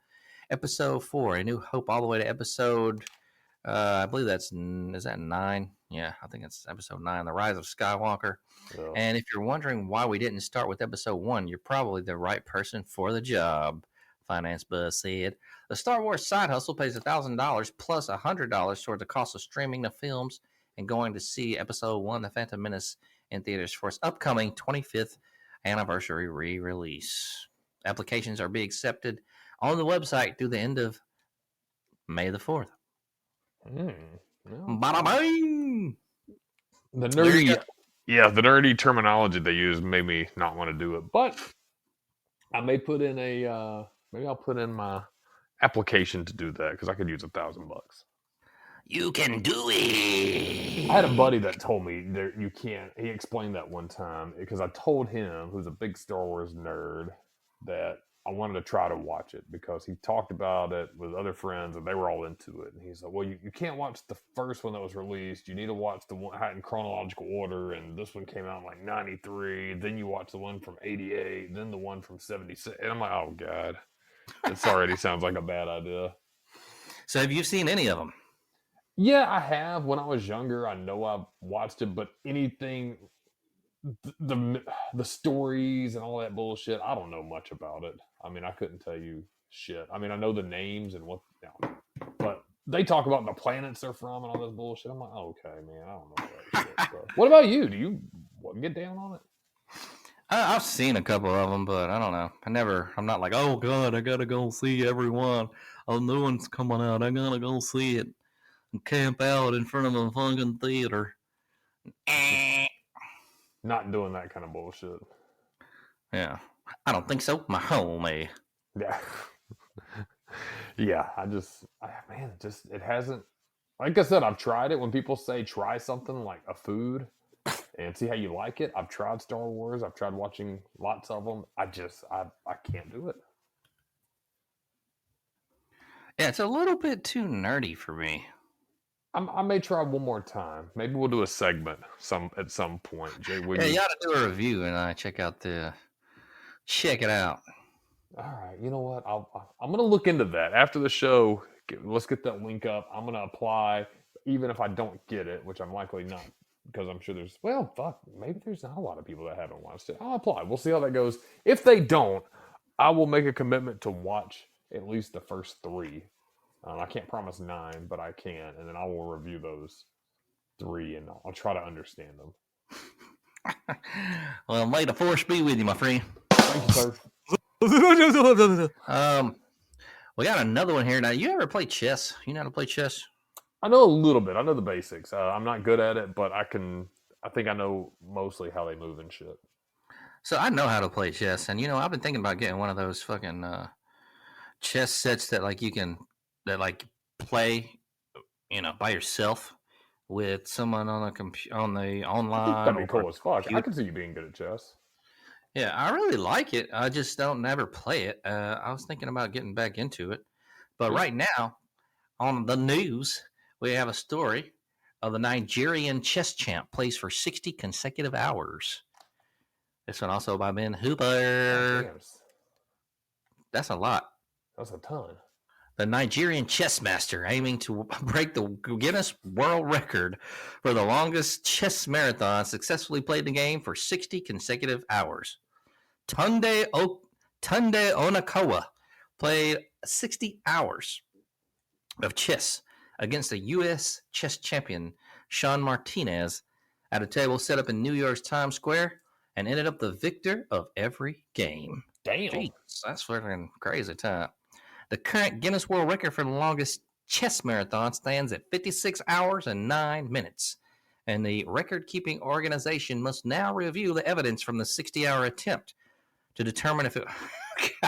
episode 4, A New Hope, all the way to episode, I believe is that 9? Yeah, I think it's episode 9, The Rise of Skywalker. Yeah. And if you're wondering why we didn't start with episode 1, you're probably the right person for the job, Finance Buzz said. The Star Wars side hustle pays $1,000 plus $100 toward the cost of streaming the films and going to see episode 1, The Phantom Menace, in theaters for its upcoming 25th anniversary re-release. Applications are being accepted on the website through the end of May the 4th. Bada bing!
The nerdy terminology they use made me not want to do it, but I may put in maybe I'll put in my application to do that because I could use $1,000.
You can do it.
I had a buddy that told me that you can't. He explained that one time because I told him, who's a big Star Wars nerd, that I wanted to try to watch it because he talked about it with other friends and they were all into it. And he's like, well, you can't watch the first one that was released. You need to watch the one in chronological order. And this one came out in like 93. Then you watch the one from 88. Then the one from 76. And I'm like, oh, God. This already sounds like a bad idea.
So have you seen any of them?
Yeah, I have. When I was younger, I know I've watched it, but anything, the stories and all that bullshit, I don't know much about it. I mean, I couldn't tell you shit. I mean, I know the names and what, but they talk about the planets they're from and all this bullshit. I'm like, oh, okay, man, I don't know that shit. So. What about you? Do you get down on it?
I've seen a couple of them, but I don't know. I'm not like, oh, God, I got to go see everyone. Oh, new one's coming out. I got to go see it. And camp out in front of a fucking theater.
Not doing that kind of bullshit.
Yeah. I don't think so, my homie.
Yeah. Yeah, it hasn't, like I said, I've tried it. When people say try something like a food and see how you like it, I've tried Star Wars. I've tried watching lots of them. I can't do it.
Yeah, it's a little bit too nerdy for me.
I may try one more time. Maybe we'll do a segment at some point. Jay,
you ought to do a review and check out the Check it out.
All right, you know what? I'm gonna look into that after the show. Let's get that link up. I'm gonna apply, even if I don't get it, which I'm likely not, because I'm sure there's maybe there's not a lot of people that haven't watched it. I'll apply. We'll see how that goes. If they don't, I will make a commitment to watch at least the first 3. I can't promise 9, but I can, and then I will review those 3, and I'll try to understand them.
Well, may the force be with you, my friend.
Thank you, sir.
We got another one here. Now, you ever play chess? You know how to play chess?
I know a little bit. I know the basics. I'm not good at it, but I think I know mostly how they move and shit.
So I know how to play chess, and I've been thinking about getting one of those fucking chess sets that like you can play, by yourself with someone on on the online.
That'd be cool as fuck. I can see you being good at chess.
Yeah, I really like it. I just don't never play it. I was thinking about getting back into it, but right now on the news we have a story of the Nigerian chess champ plays for 60 consecutive hours. This one also by Ben Hooper.
Damn.
That's a lot.
That's a ton.
The Nigerian chess master aiming to break the Guinness World Record for the longest chess marathon successfully played the game for 60 consecutive hours. Tunde Onakawa played 60 hours of chess against the U.S. chess champion Sean Martinez at a table set up in New York's Times Square and ended up the victor of every game.
Damn.
Jeez, that's fucking crazy time. The current Guinness World Record for the longest chess marathon stands at 56 hours and 9 minutes. And the record-keeping organization must now review the evidence from the 60-hour attempt to determine if it...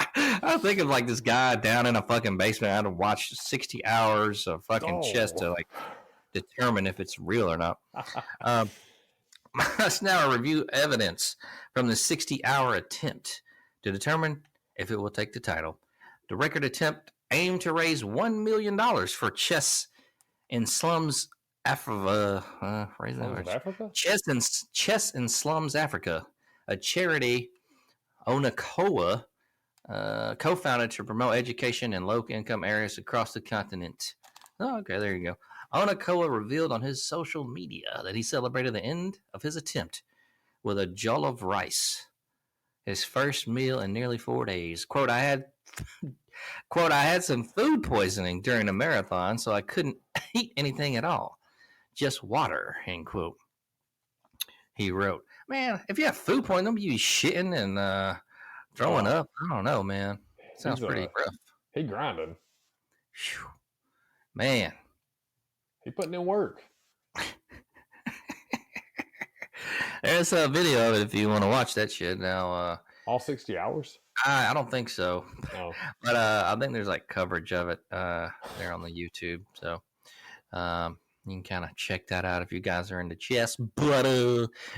I think of like this guy down in a fucking basement had to watch 60 hours of fucking chess to like determine if it's real or not. Must now review evidence from the 60-hour attempt to determine if it will take the title. The record attempt aimed to raise $1 million for chess in slums Africa. Chess in slums Africa, a charity Onakawa co-founded to promote education in low-income areas across the continent. Oh, okay, there you go. Onakawa revealed on his social media that he celebrated the end of his attempt with a jowl of rice, his first meal in nearly 4 days. Quote, I had some food poisoning during the marathon, so I couldn't eat anything at all. Just water, end quote. He wrote, man, if you have food poisoning, you be shitting and throwing up. I don't know, man. Sounds pretty rough.
He grinding.
Whew. Man.
He putting in work.
There's a video of it if you want to watch that shit. Now,
all 60 hours?
I don't think so.
No.
But I think there's like coverage of it there on the YouTube. So you can kind of check that out if you guys are into chess. But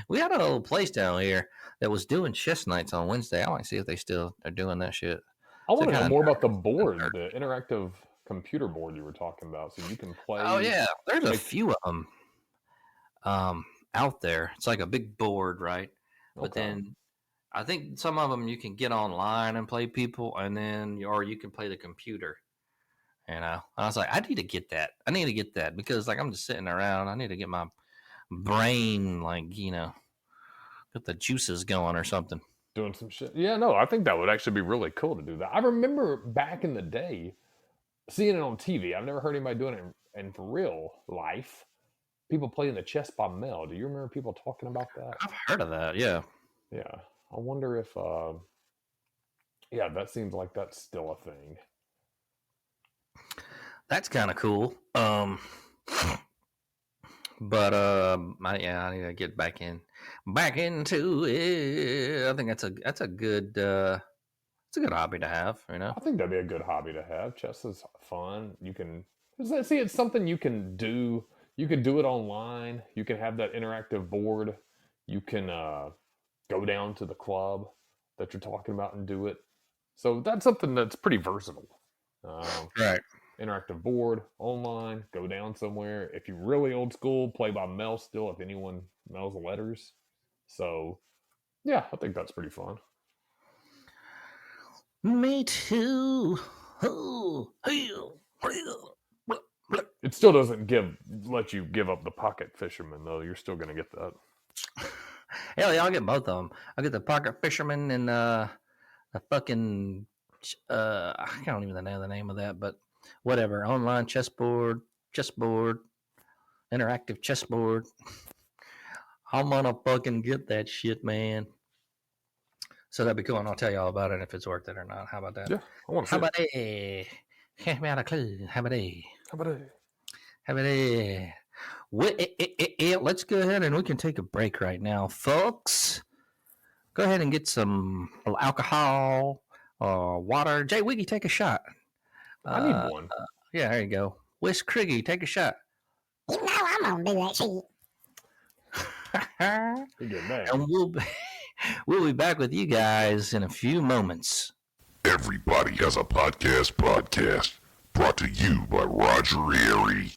we had a little place down here that was doing chess nights on Wednesday. I want to see if they still are doing that shit.
I want to know more about the board, the interactive computer board you were talking about, so you can play.
Oh yeah, there's a few of them out there. It's like a big board, right? But then I think some of them you can get online and play people, and then or you can play the computer. I was like, I need to get that. Because like I'm just sitting around. I need to get my brain get the juices going or something.
Doing some shit. Yeah, no, I think that would actually be really cool to do that. I remember back in the day seeing it on TV. I've never heard anybody doing it in real life. People playing the chess by mail. Do you remember people talking about that?
I've heard of that, yeah.
Yeah. I wonder if that seems like that's still a thing.
That's kind of cool. But I need to get back into it. I think that's a good hobby to have,
I think that'd be a good hobby to have. Chess is fun. You can see it's something you can do. You can do it online. You can have that interactive board. You can go down to the club that you're talking about and do it. So that's something that's pretty versatile.
Right.
Interactive board, online, go down somewhere. If you're really old school, play by mail still, if anyone mails letters. So, yeah, I think that's pretty fun.
Me too.
It still doesn't let you give up the pocket fisherman though. You're still gonna get that.
Hell yeah, I'll get both of them. I'll get the pocket fisherman and the fucking I don't even know the name of that, but whatever. Online chessboard, interactive chessboard. I'm gonna fucking get that shit, man. So that'd be cool, and I'll tell you all about it if it's worth it or not. How about that?
Yeah, I want to see
How
it.
about that? Hand me out a clue. How about that?
How about it?
How about that? Let's go ahead and we can take a break right now, folks. Go ahead and get some alcohol or water. Jay Wiggy, take a shot.
I need one.
Yeah, there you go. Whis Criggy, take a shot.
You know I'm gonna do that shit.
You're getting mad.
And we'll be back with you guys in a few moments.
Everybody Has a Podcast, brought to you by Roger Airy.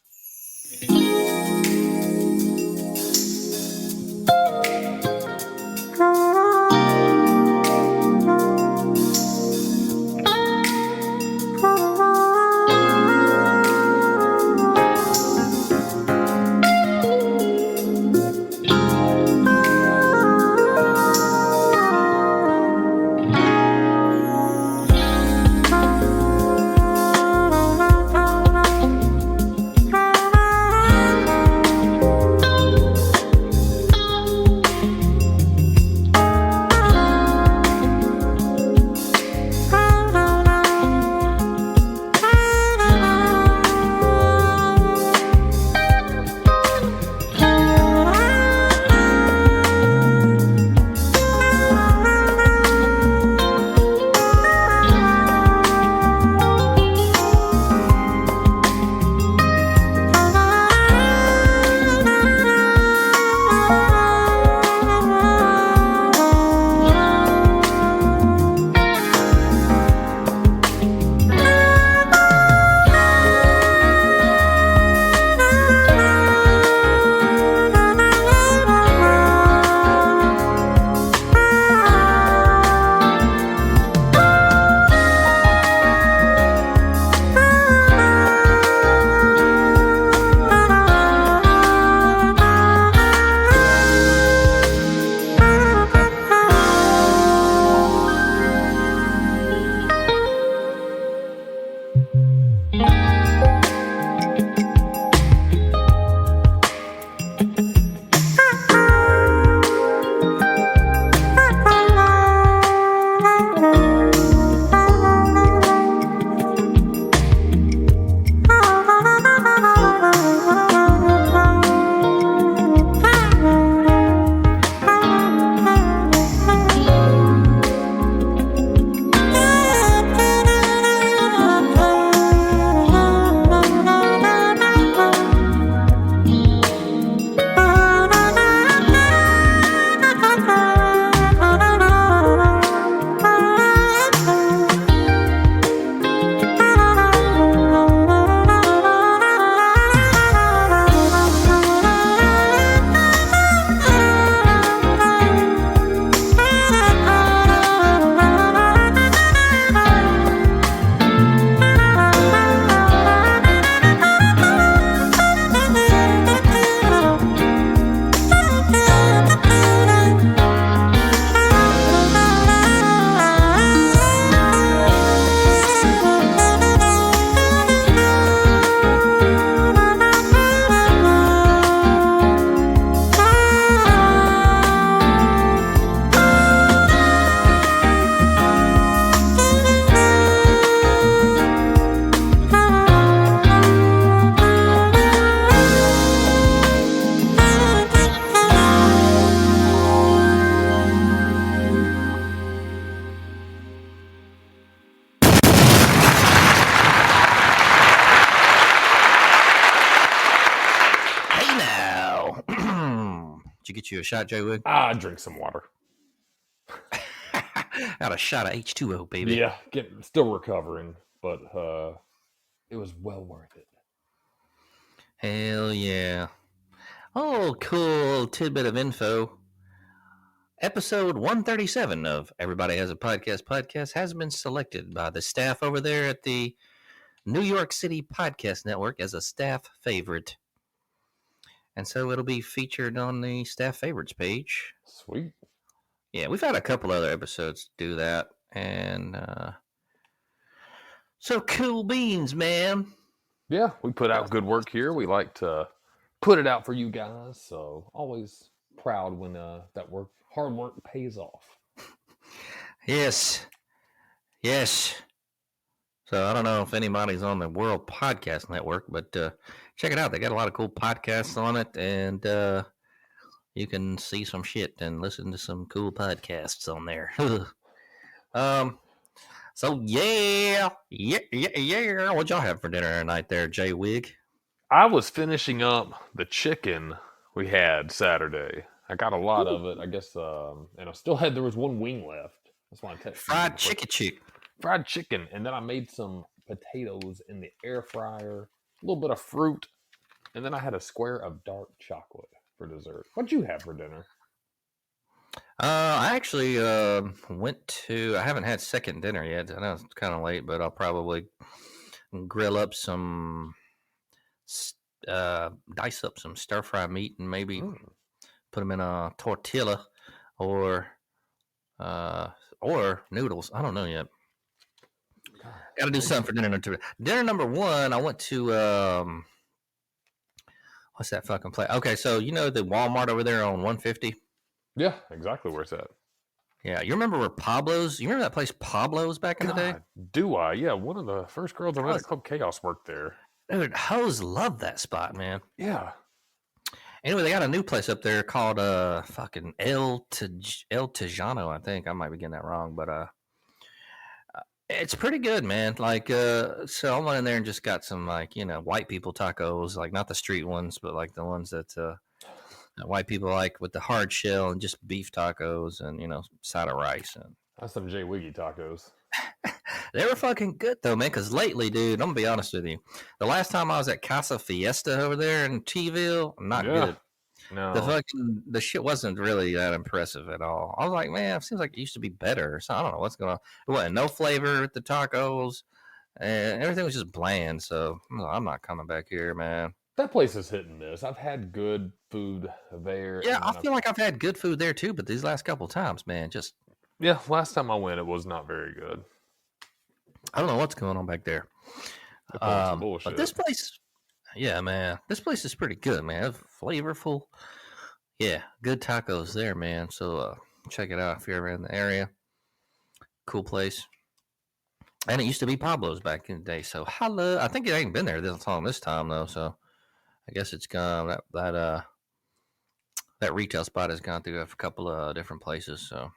Did you get you a shot, Jay Wig?
I drink some water.
Got a shot of H2O, baby.
Yeah, still recovering, but it was well worth it.
Hell yeah. Oh, cool tidbit of info. Episode 137 of Everybody Has a Podcast has been selected by the staff over there at the New York City Podcast Network as a staff favorite. And so it'll be featured on the staff favorites page.
Sweet.
Yeah, we've had a couple other episodes do that. And so cool beans, man.
Yeah, we put out good work here. We like to put it out for you guys. So always proud when that hard work pays off.
Yes. So I don't know if anybody's on the World Podcast Network, but check it out. They got a lot of cool podcasts on it, and you can see some shit and listen to some cool podcasts on there. So yeah. What'd y'all have for dinner tonight there, Jay Wig?
I was finishing up the chicken we had Saturday. I got a lot of it, I guess, and there was one wing left. That's why I texted
Fried chicken.
Fried chicken, and then I made some potatoes in the air fryer, a little bit of fruit, and then I had a square of dark chocolate for dessert. What'd you have for dinner?
I actually I haven't had second dinner yet. I know it's kind of late, but I'll probably grill up some, dice up some stir fry meat and maybe put them in a tortilla or noodles. I don't know yet. Got to do something for dinner. Dinner number one, I went to what's that fucking place? Okay, so you know the Walmart over there on 150?
Yeah, exactly where it's at.
Yeah, you remember where Pablo's? You remember that place Pablo's back in the day?
Do I? Yeah, one of the first girls I met at Club Chaos worked there.
Dude, hoes love that spot, man.
Yeah.
Anyway, they got a new place up there called fucking El Tejano, I think. I might be getting that wrong, but it's pretty good, man. Like, so I went in there and just got some, like, white people tacos, like not the street ones, but like the ones that white people like with the hard shell and just beef tacos and, side of rice. And
that's some Jay Wiggy tacos.
They were fucking good though, man. Because lately, dude, I'm gonna be honest with you. The last time I was at Casa Fiesta over there in T-ville, not good.
No,
the shit wasn't really that impressive at all. I was like, man, it seems like it used to be better. So I don't know what's going on. It wasn't no flavor with the tacos, and everything was just bland. So I'm not coming back here, man.
That place is hit and miss. I've had good food there.
Yeah, I feel like I've had good food there too, but these last couple times, man, just
last time I went, it was not very good.
I don't know what's going on back there.
Bullshit.
But this place, yeah, man, this place is pretty good, man. It's flavorful. Yeah, good tacos there, man. So check it out if you're ever in the area. Cool place. And it used to be Pablo's back in the day. So holla. I think it ain't been there this long this time though. So I guess it's gone. That retail spot has gone through a couple of different places. So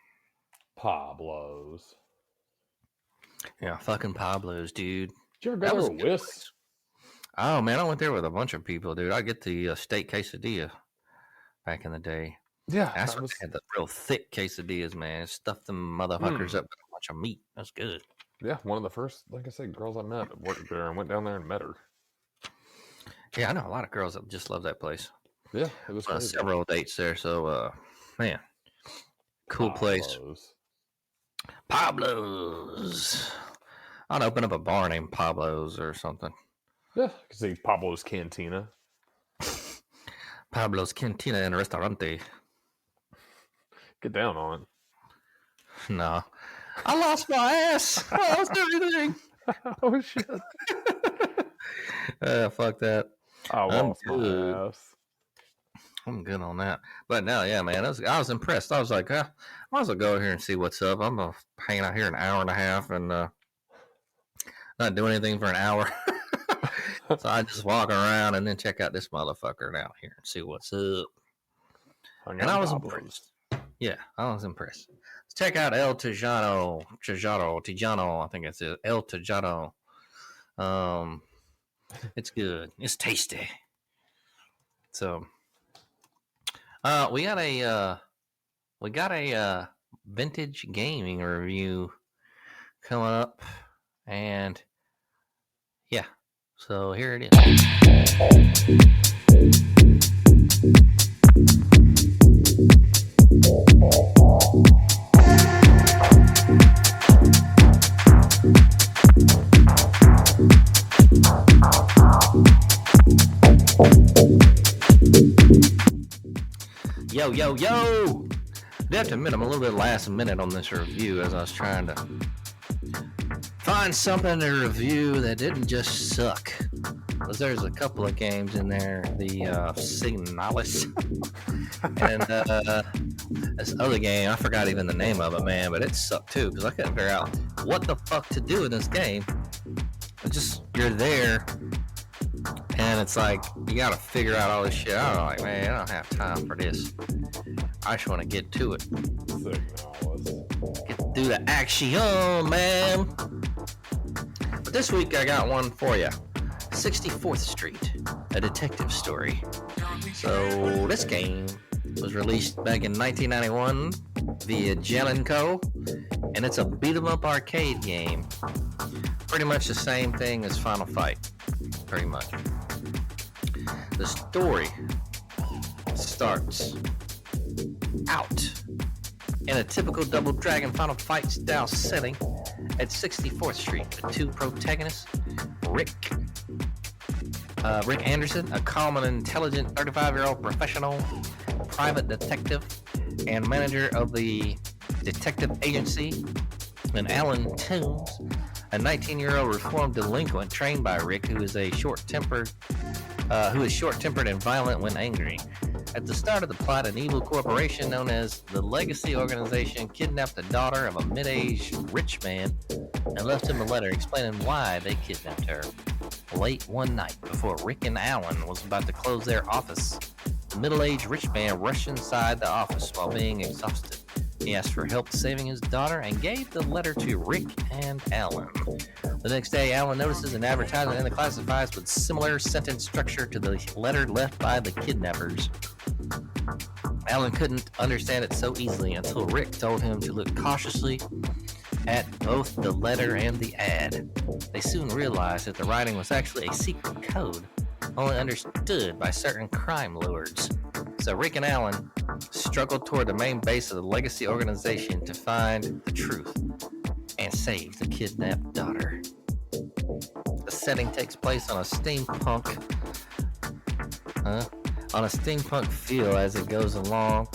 Pablo's.
Yeah, fucking Pablo's, dude.
Did you ever go to Whis?
Oh man, I went there with a bunch of people, dude. I get the steak quesadilla back in the day.
Yeah,
that's what had the real thick quesadillas, man. Stuffed them motherfuckers up with a bunch of meat. That's good.
Yeah, one of the first, like I said, girls I met worked there and went down there and met her.
Yeah, I know a lot of girls that just love that place.
Yeah, it was
several dates there. So, man, cool place. Pablo's. I'd open up a bar named Pablo's or something.
Yeah, you can see Pablo's Cantina.
Pablo's Cantina and Restaurante.
Get down on it.
No. I lost my ass. I lost everything.
Oh, shit.
Fuck that.
I lost my ass.
I'm good on that. But no, yeah, man, I was impressed. I was like, I might as well go here and see what's up. I'm hanging out here an hour and a half and not doing anything for an hour. So I just walk around and then check out this motherfucker down here and see what's up. And I was impressed. Yeah, I was impressed. Let's check out El Tejano, I think it's it. El Tejano. It's good. It's tasty. So, we got a vintage gaming review coming up, and yeah. So here it is. Yo! I have to admit, I'm a little bit last minute on this review as I was trying to find something to review that didn't just suck. Because there's a couple of games in there, the Signalis and this other game, I forgot even the name of it, man, but it sucked too because I couldn't figure out what the fuck to do in this game. It's just, you're there, and it's like, you gotta figure out all this shit. I'm like, man, I don't have time for this. I just want to get to it. Get through the action, man. But this week I got one for you. 64th Street, a detective story. So this game was released back in 1991 via Jellico, and it's a beat-em-up arcade game. Pretty much the same thing as Final Fight, pretty much. The story starts out in a typical Double Dragon Final Fight style setting at 64th Street with two protagonists, Rick Anderson, a calm and intelligent 35-year-old professional private detective and manager of the detective agency, and Alan Toombs, a 19-year-old reformed delinquent trained by Rick, who is short-tempered and violent when angry. At the start of the plot, an evil corporation known as the Legacy Organization kidnapped the daughter of a mid-aged rich man and left him a letter explaining why they kidnapped her. Late one night, before Rick and Alan was about to close their office, the middle-aged rich man rushed inside the office while being exhausted. He asked for help saving his daughter and gave the letter to Rick and Alan. The next day, Alan notices an advertisement in the classifieds with similar sentence structure to the letter left by the kidnappers. Alan couldn't understand it so easily until Rick told him to look cautiously at both the letter and the ad. They soon realized that the writing was actually a secret code, only understood by certain crime lords. So Rick and Alan struggled toward the main base of the Legacy Organization to find the truth and save the kidnapped daughter. The setting takes place on a steampunk feel as it goes along,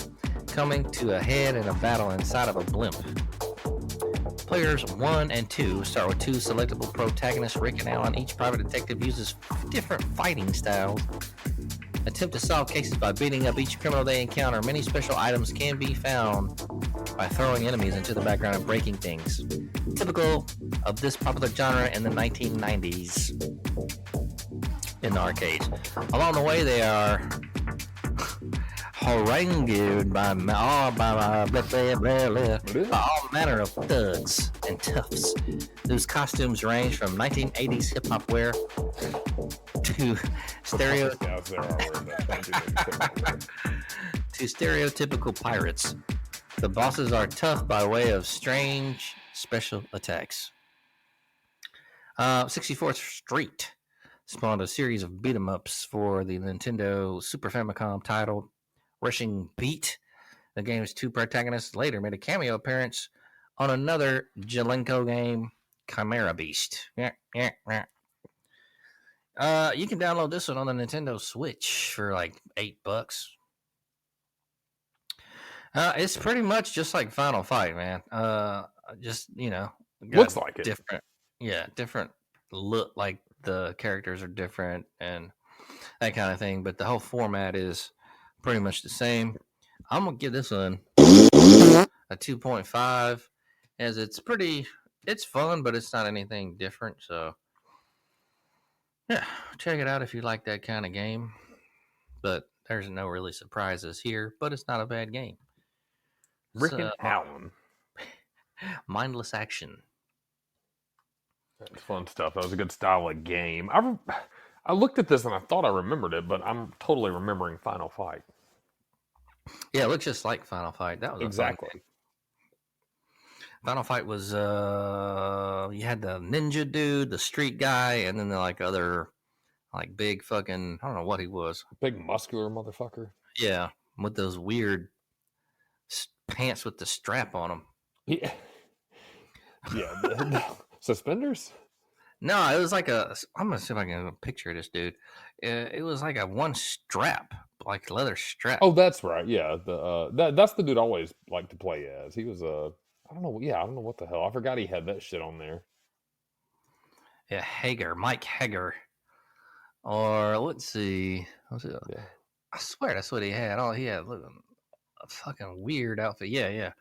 coming to a head in a battle inside of a blimp. Players 1 and 2 start with two selectable protagonists, Rick and Alan. Each private detective uses different fighting styles. Attempt to solve cases by beating up each criminal they encounter. Many special items can be found by throwing enemies into the background and breaking things. Typical of this popular genre in the 1990s in the arcades. Along the way, they are harangued by all manner of thugs and toughs, whose costumes range from 1980s hip-hop wear to stereotypical pirates. The bosses are tough by way of strange special attacks. 64th Street spawned a series of beat-em-ups for the Nintendo Super Famicom titled Rushing Beat. The game's two protagonists later made a cameo appearance on another Jellico game, Chimera Beast. You can download this one on the Nintendo Switch for like $8. It's pretty much just like Final Fight, man. Just,
Looks like it.
Different look, like the characters are different and that kind of thing, but the whole format is pretty much the same. I'm gonna give this one a 2.5, as it's fun, but it's not anything different. So yeah, check it out if you like that kind of game. But there's no really surprises here, but it's not a bad game.
Rick and Alan.
Mindless action.
That's fun stuff. That was a good style of game. I looked at this and I thought I remembered it, but I'm totally remembering Final Fight.
Yeah, it looks just like Final Fight. That was
exactly.
Final Fight was you had the ninja dude, the street guy, and then the other big fucking, I don't know what he was.
Big muscular motherfucker.
Yeah, with those weird pants with the strap on them.
Yeah. Yeah. Suspenders?
No, it was I'm gonna see if I can picture this dude. It was like a one strap, like leather strap.
Oh, that's right. Yeah, that's the dude I always liked to play as. He was I don't know. Yeah, I don't know what the hell. I forgot he had that shit on there.
Yeah, Mike Hager. Or let's see.
Yeah.
I swear that's what he had. Oh, he had a fucking weird outfit. Yeah.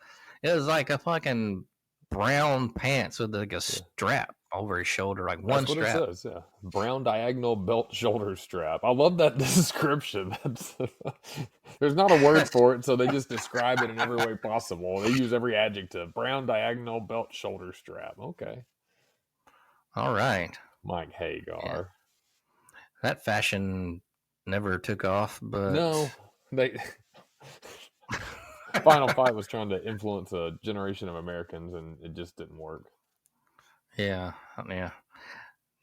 It was like a fucking brown pants with like a strap over his shoulder, like one
That's what
strap.
it says. Yeah, brown diagonal belt shoulder strap. I love that description. There's not a word for it, so they just describe it in every way possible. They use every adjective. Brown diagonal belt shoulder strap. Okay.
All right.
Mike Hagar.
Yeah. That fashion never took off, but
no, they. Final Fight was trying to influence a generation of Americans, and it just didn't work.
Yeah.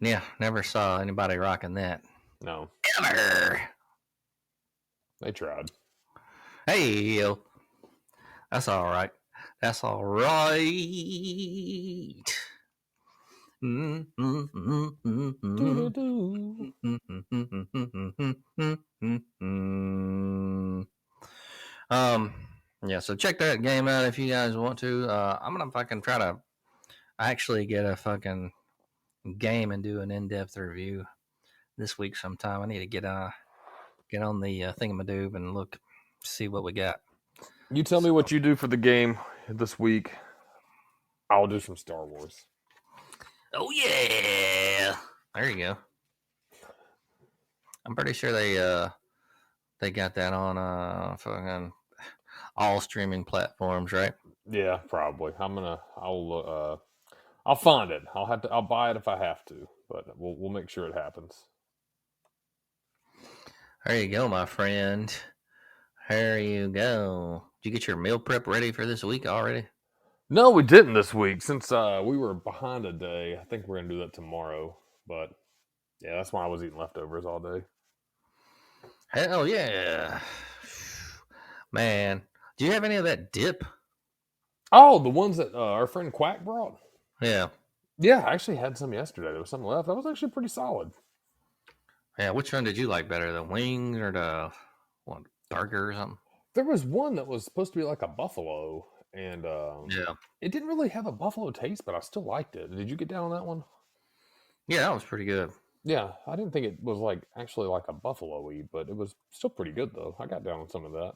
Never saw anybody rocking that.
No.
Ever.
They tried.
Hey, that's all right. That's all right. Yeah, so check that game out if you guys want to. I'm gonna fucking try to actually get a fucking game and do an in-depth review this week sometime. I need to get on the thingamadoob and see what we got.
You tell me what you do for the game this week. I'll do some Star Wars.
Oh yeah, there you go. I'm pretty sure they got that on fucking all streaming platforms, right?
Yeah, probably. I'll find it. I'll buy it if I have to, but we'll make sure it happens.
There you go, my friend. There you go. Did you get your meal prep ready for this week already?
No, we didn't this week since we were behind a day. I think we're gonna do that tomorrow. But yeah, that's why I was eating leftovers all day.
Hell yeah, man. Do you have any of that dip?
Oh, the ones that our friend Quack brought.
Yeah.
Yeah, I actually had some yesterday. There was some left. That was actually pretty solid.
Yeah, which one did you like better, the wing or the burger or something?
There was one that was supposed to be like a buffalo, and
yeah,
it didn't really have a buffalo taste, but I still liked it. Did you get down on that one?
Yeah, that was pretty good.
Yeah, I didn't think it was like actually like a buffalo-y, but it was still pretty good though. I got down on some of that.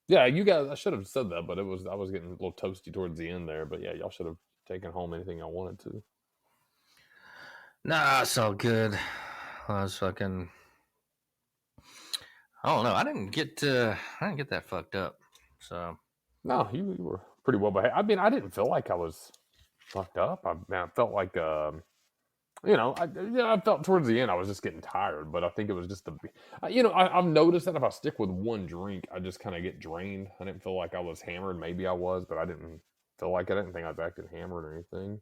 Yeah, you guys, I should have said that, but I was getting a little toasty towards the end there. But yeah, y'all should have taken home anything y'all wanted to.
Nah, it's all good. I was fucking. I don't know. I didn't get that fucked up. So
no, you were pretty well behaved. I mean, I didn't feel like I was fucked up. I felt like I felt towards the end I was just getting tired, but I think it was just I've noticed that if I stick with one drink, I just kind of get drained. I didn't feel like I was hammered. Maybe I was, but I didn't feel like it. I didn't think I was acting hammered or anything.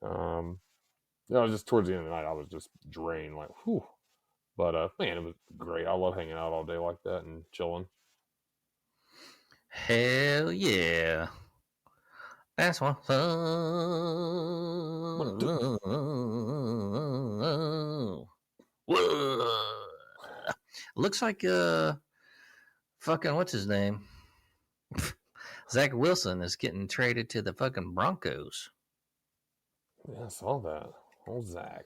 I was just towards the end of the night, I was just drained, like whew. But man, it was great. I love hanging out all day like that and chilling.
Hell yeah. That's one. Looks like fucking what's his name? Zach Wilson is getting traded to the fucking Broncos.
Yeah, I saw that. Old Zach.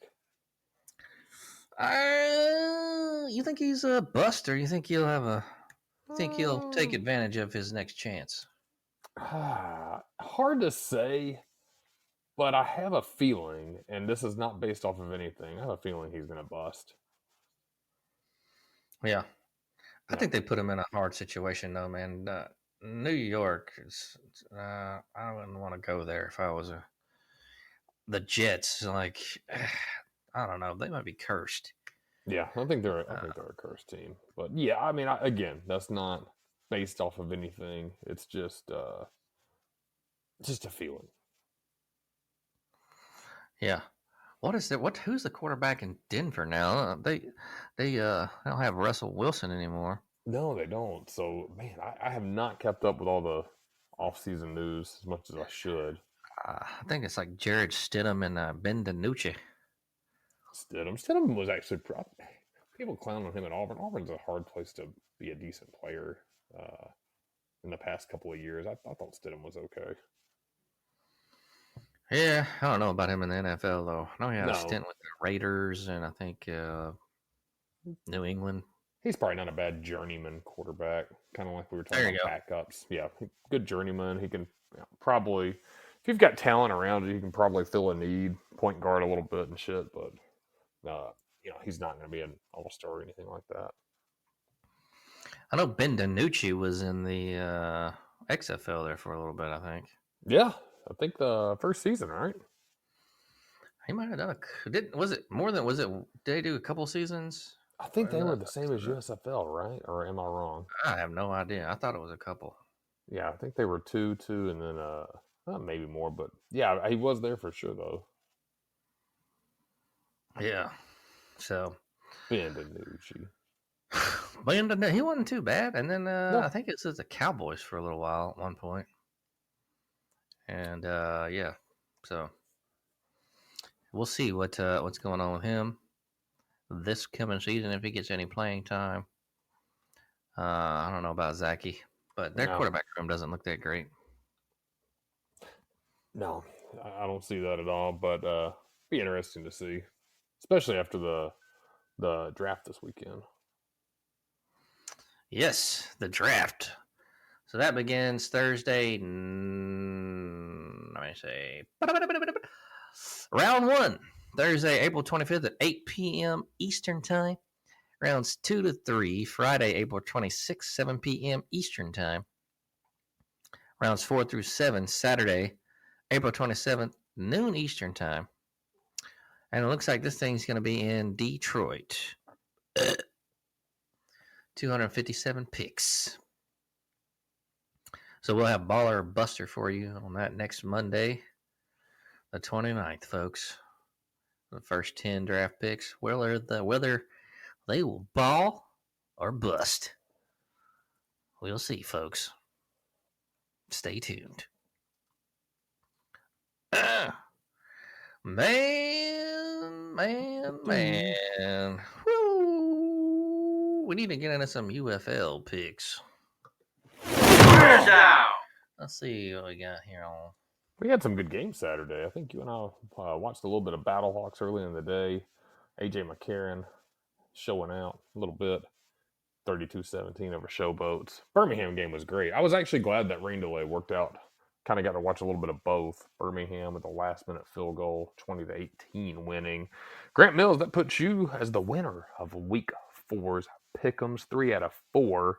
You think he's a bust, or you think he'll take advantage of his next chance?
Hard to say, but I have a feeling, and this is not based off of anything, I have a feeling he's going to bust.
Yeah. I think they put him in a hard situation, though, man. New York is, I wouldn't want to go there if I was the Jets. Like, I don't know. They might be cursed.
Yeah, I think they're a cursed team. But yeah, I mean, again, that's not based off of anything. It's just a feeling.
Yeah. What is that? Who's the quarterback in Denver now? They don't have Russell Wilson anymore.
No, they don't. So, man, I have not kept up with all the off-season news as much as I should.
I think it's like Jared Stidham and Ben DiNucci.
Stidham was actually people clown on him at Auburn. Auburn's a hard place to be a decent player in the past couple of years. I thought Stidham was okay.
Yeah, I don't know about him in the NFL though. I know he had a
No.
stint with the Raiders and I think New England.
He's probably not a bad journeyman quarterback, kind of like we were
There
talking
you
about backups. Yeah, good journeyman. He can probably, if you've got talent around you, he can probably fill a need, point guard a little bit and shit. But he's not going to be an all-star or anything like that.
I know Ben DiNucci was in the XFL there for a little bit. I think.
Yeah, I think the first season, right?
He might have done was it more than was it? Did they do a couple seasons?
I think they were the same as USFL, right? Or am I wrong?
I have no idea. I thought it was a couple.
Yeah, I think they were two, and then maybe more, but yeah, he was there for sure though.
Yeah. So
Ben DiNucci.
but he wasn't too bad, and then I think it was the Cowboys for a little while at one point, and yeah, so we'll see what's going on with him this coming season if he gets any playing time. I don't know about Zachy, but their quarterback room doesn't look that great.
No, I don't see that at all, but be interesting to see, especially after the draft this weekend.
Yes, the draft. So that begins Thursday. Let me say round 1, Thursday, April 25th at 8 p.m. Eastern Time. Rounds 2 to 3, Friday, April 26th, 7 p.m. Eastern Time. Rounds 4 through 7, Saturday, April 27th, noon Eastern Time. And it looks like this thing's going to be in Detroit. 257 picks. So we'll have Baller or Buster for you on that next Monday, the 29th, folks. The first 10 draft picks, whether they will ball or bust. We'll see, folks. Stay tuned. Man. Woo. We need to get into some UFL picks. Let's see what we got here on.
We had some good games Saturday. I think you and I watched a little bit of Battlehawks early in the day. AJ McCarron showing out a little bit. 32-17 over Showboats. Birmingham game was great. I was actually glad that rain delay worked out. Kind of got to watch a little bit of both. Birmingham with a last-minute field goal, 20-18 winning. Grant Mills, that puts you as the winner of Week 4's Pick'ems, 3 out of 4.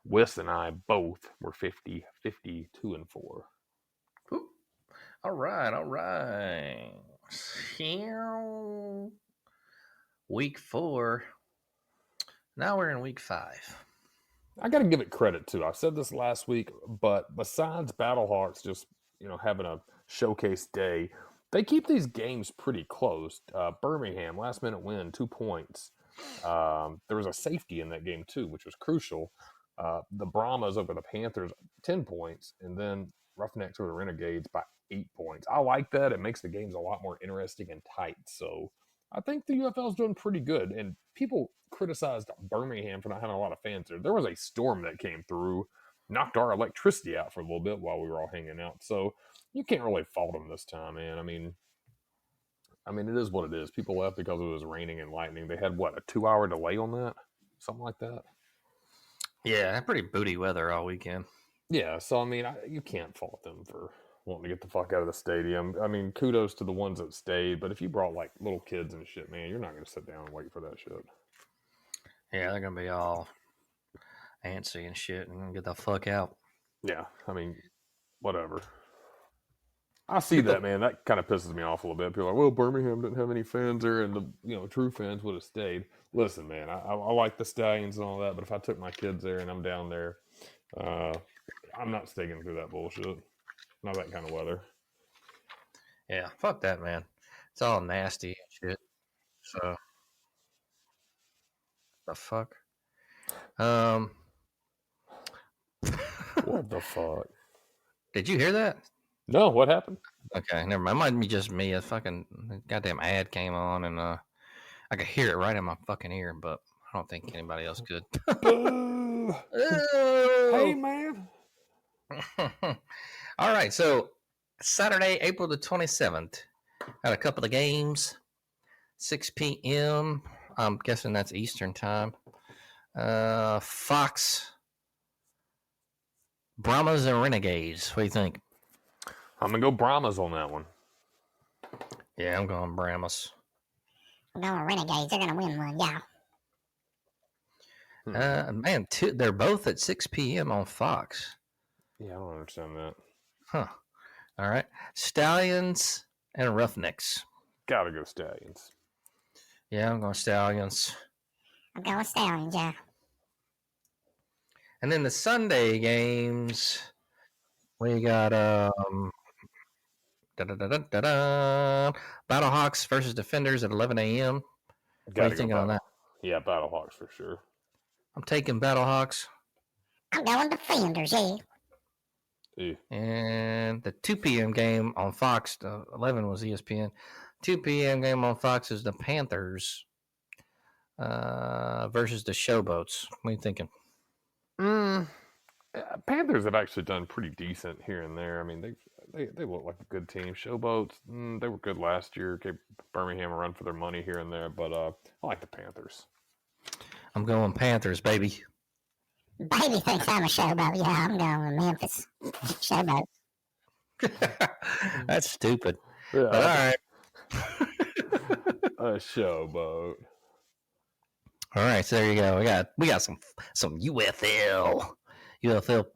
Whis and I both were 50, 52 and 4.
Ooh. All right. Week 4. Now we're in Week 5.
I got to give it credit too. I said this last week, but besides Battlehawks just having a showcase day, they keep these games pretty close. Birmingham last minute win, 2 points. There was a safety in that game too, which was crucial. The Brahmas over the Panthers, 10 points, and then Roughnecks over the Renegades by 8 points. I like that. It makes the games a lot more interesting and tight. So I think the UFL is doing pretty good. And people criticized Birmingham for not having a lot of fans there. There was a storm that came through, knocked our electricity out for a little bit while we were all hanging out. So you can't really fault them this time, man. I mean, it is what it is. People left because it was raining and lightning. They had, a 2-hour delay on that? Something like that?
Yeah, pretty booty weather all weekend.
Yeah, so, you can't fault them for wanting to get the fuck out of the stadium. Kudos to the ones that stayed, but if you brought, little kids and shit, man, you're not going to sit down and wait for that shit.
Yeah, they're going to be all antsy and shit and get the fuck out.
Yeah, whatever. I see that, man. That kind of pisses me off a little bit. People are like, well, Birmingham didn't have any fans there, and the true fans would have stayed. Listen, man, I like the Stallions and all that, but if I took my kids there and I'm down there, I'm not sticking through that bullshit. Not that kind of weather.
Yeah, fuck that, man. It's all nasty and shit. So, the fuck?
What the fuck?
Did you hear that?
No, what happened?
Okay, never mind. It might be just me. A fucking goddamn ad came on, and I could hear it right in my fucking ear, but I don't think anybody else could.
Boo! Hey,
Oh!
man.
All right, so Saturday, April the 27th, had a couple of games, 6 p.m. I'm guessing that's Eastern time. Fox, Brahmas, and Renegades. What do you think?
I'm going to go Brahmas on that one.
Yeah, I'm going Brahmas.
I'm going Renegades. They're gonna win one, yeah.
Man, they're both at 6 p.m. on Fox.
Yeah, I don't understand that.
Huh. All right. Stallions and Roughnecks.
Gotta go Stallions.
Yeah, I'm going Stallions.
I'm going Stallions, yeah.
And then the Sunday games, we got Battlehawks versus Defenders at 11 a.m. What are you thinking on that?
Yeah, Battlehawks for sure.
I'm taking Battlehawks.
I'm going Defenders, yeah.
Ew.
And the 2 p.m. game on Fox, the 11 was ESPN. 2 p.m. game on Fox is the Panthers versus the Showboats. What are you thinking?
Panthers have actually done pretty decent here and there. I mean, they look like a good team. Showboats, they were good last year. Gave Birmingham a run for their money here and there, but I like the Panthers.
I'm going Panthers, baby.
Baby thinks I'm a showboat. Yeah, I'm going with Memphis. Showboat.
That's stupid.
Yeah,
But all right.
A showboat.
All right, so there you go. We got some UFL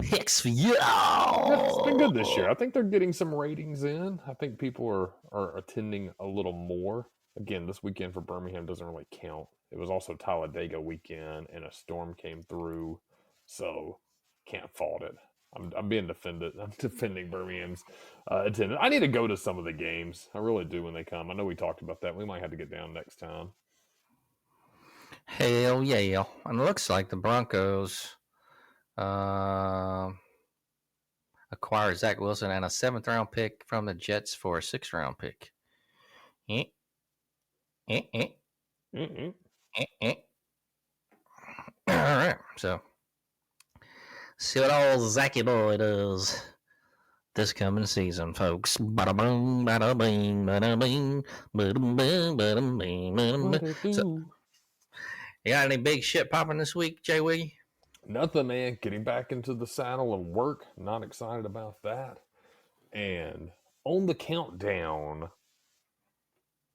picks for you.
It's been good this year. I think they're getting some ratings in. I think people are attending a little more. Again, this weekend for Birmingham doesn't really count. It was also Talladega weekend, and a storm came through, so can't fault it. I'm being defended. I'm defending Birmingham's attendance. I need to go to some of the games. I really do when they come. I know we talked about that. We might have to get down next time.
Hell yeah. And it looks like the Broncos acquire Zach Wilson and a 7th round pick from the Jets for a 6th round pick. All right, so see what old Zachy boy does this coming season, folks. Bada boom, bada bing, bada bing, bada bing, bada bing, bada bing. So, you got any big shit popping this week, Jay Wiggy?
Nothing, man. Getting back into the saddle and work. Not excited about that. And on the countdown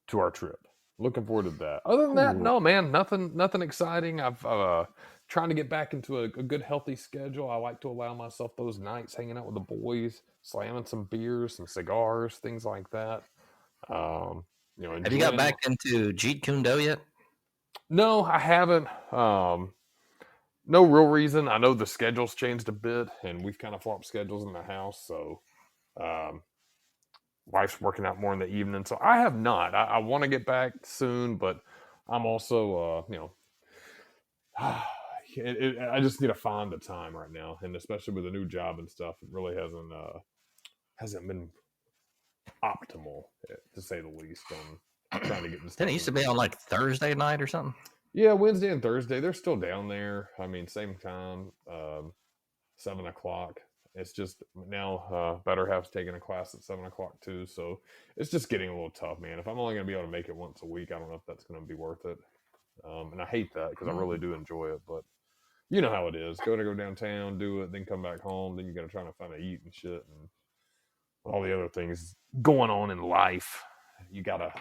to our trip. Looking forward to that. Other than that, no, man. Nothing exciting. I've trying to get back into a good, healthy schedule. I like to allow myself those nights hanging out with the boys, slamming some beers, some cigars, things like that.
Have you got back into Jeet Kune Do yet?
No, I haven't. No real reason. I know the schedule's changed a bit, and we've kind of flopped schedules in the house. So, wife's working out more in the evening. So I have not. I want to get back soon, but I'm also, I just need to find the time right now, and especially with a new job and stuff, it really hasn't been optimal, to say the least. On trying to get this.
Didn't it used to be on like Thursday night or something?
Yeah, Wednesday and Thursday. They're still down there. I mean, same time, 7:00. It's just now Better Half's taking a class at 7:00 too. So it's just getting a little tough, man. If I'm only going to be able to make it once a week, I don't know if that's going to be worth it. And I hate that because I really do enjoy it. But you know how it is. Go downtown, do it, then come back home. Then you got to try to find to eat and shit and all the other things going on in life. You got to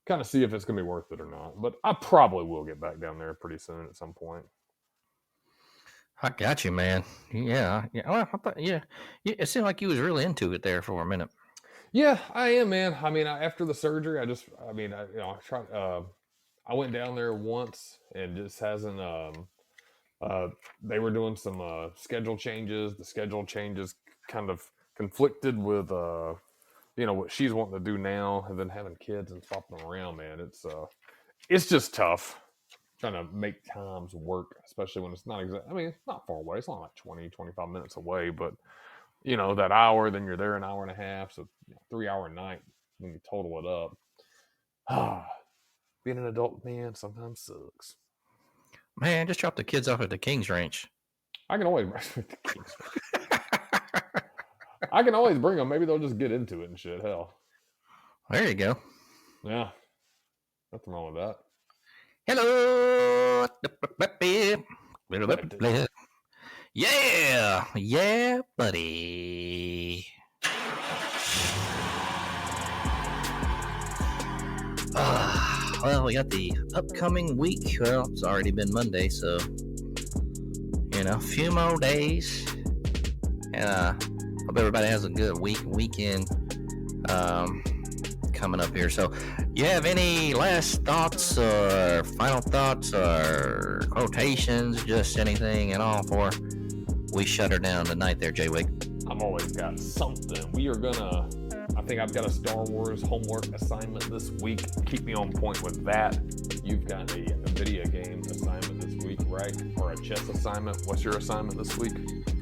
kind of see if it's going to be worth it or not. But I probably will get back down there pretty soon at some point.
I got you, man. Yeah. Well, I thought, it seemed like you was really into it there for a minute.
Yeah, I am, man. I mean, after the surgery, I went down there once and just hasn't. They were doing some schedule changes. The schedule changes kind of conflicted with what she's wanting to do now, and then having kids and swapping them around, man. It's just tough trying to make times work, especially when it's not exactly. I mean, it's not far away. It's only like 20, 25 minutes away, but that hour, then you're there an hour and a half, so 3 hour night when you total it up. Being an adult man sometimes sucks.
Man, just drop the kids off at the King's Ranch.
I can always I can always bring them. Maybe they'll just get into it and shit. Hell.
There you go.
Yeah. Nothing wrong with that.
Hello. Yeah. Yeah, buddy. Well, we got the upcoming week. Well, it's already been Monday, so, a few more days. And hope everybody has a good weekend coming up here. So, you have any last thoughts or final thoughts or quotations, just anything at all before we shut her down tonight there, J-Wig?
I've always got something. I think I've got a Star Wars homework assignment this week. Keep me on point with that. You've got a video game assignment this week, right? Or a chess assignment. What's your assignment this week?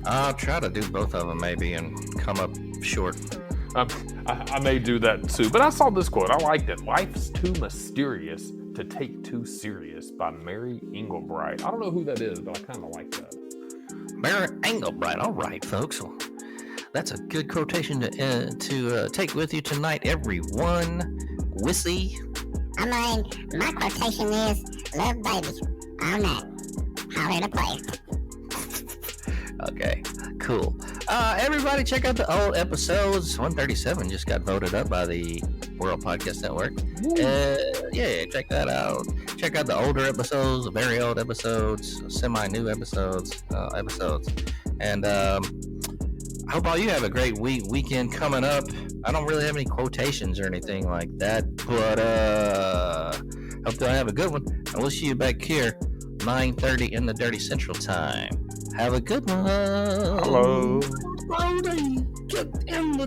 I'll try to do both of them maybe and come up short.
I may do that too. But I saw this quote. I liked it. Life's too mysterious to take too serious by Mary Engelbreit. I don't know who that is, but I kind of like that.
Mary Engelbreit. All right, folks. Well, that's a good quotation to take with you tonight, everyone. Wissy.
I mean, my quotation is, love baby. I'm that. Holler to play.
Okay, cool. Everybody check out the old episodes. 137 just got voted up by the World Podcast Network. Yeah, check that out. Check out the older episodes, the very old episodes, semi-new episodes. And I hope all you have a great weekend coming up. I don't really have any quotations or anything like that, but hope y'all have a good one. And we'll see you back here, 9:30 in the Dirty Central Time. Have a good one.
Hello.
Brody, get in the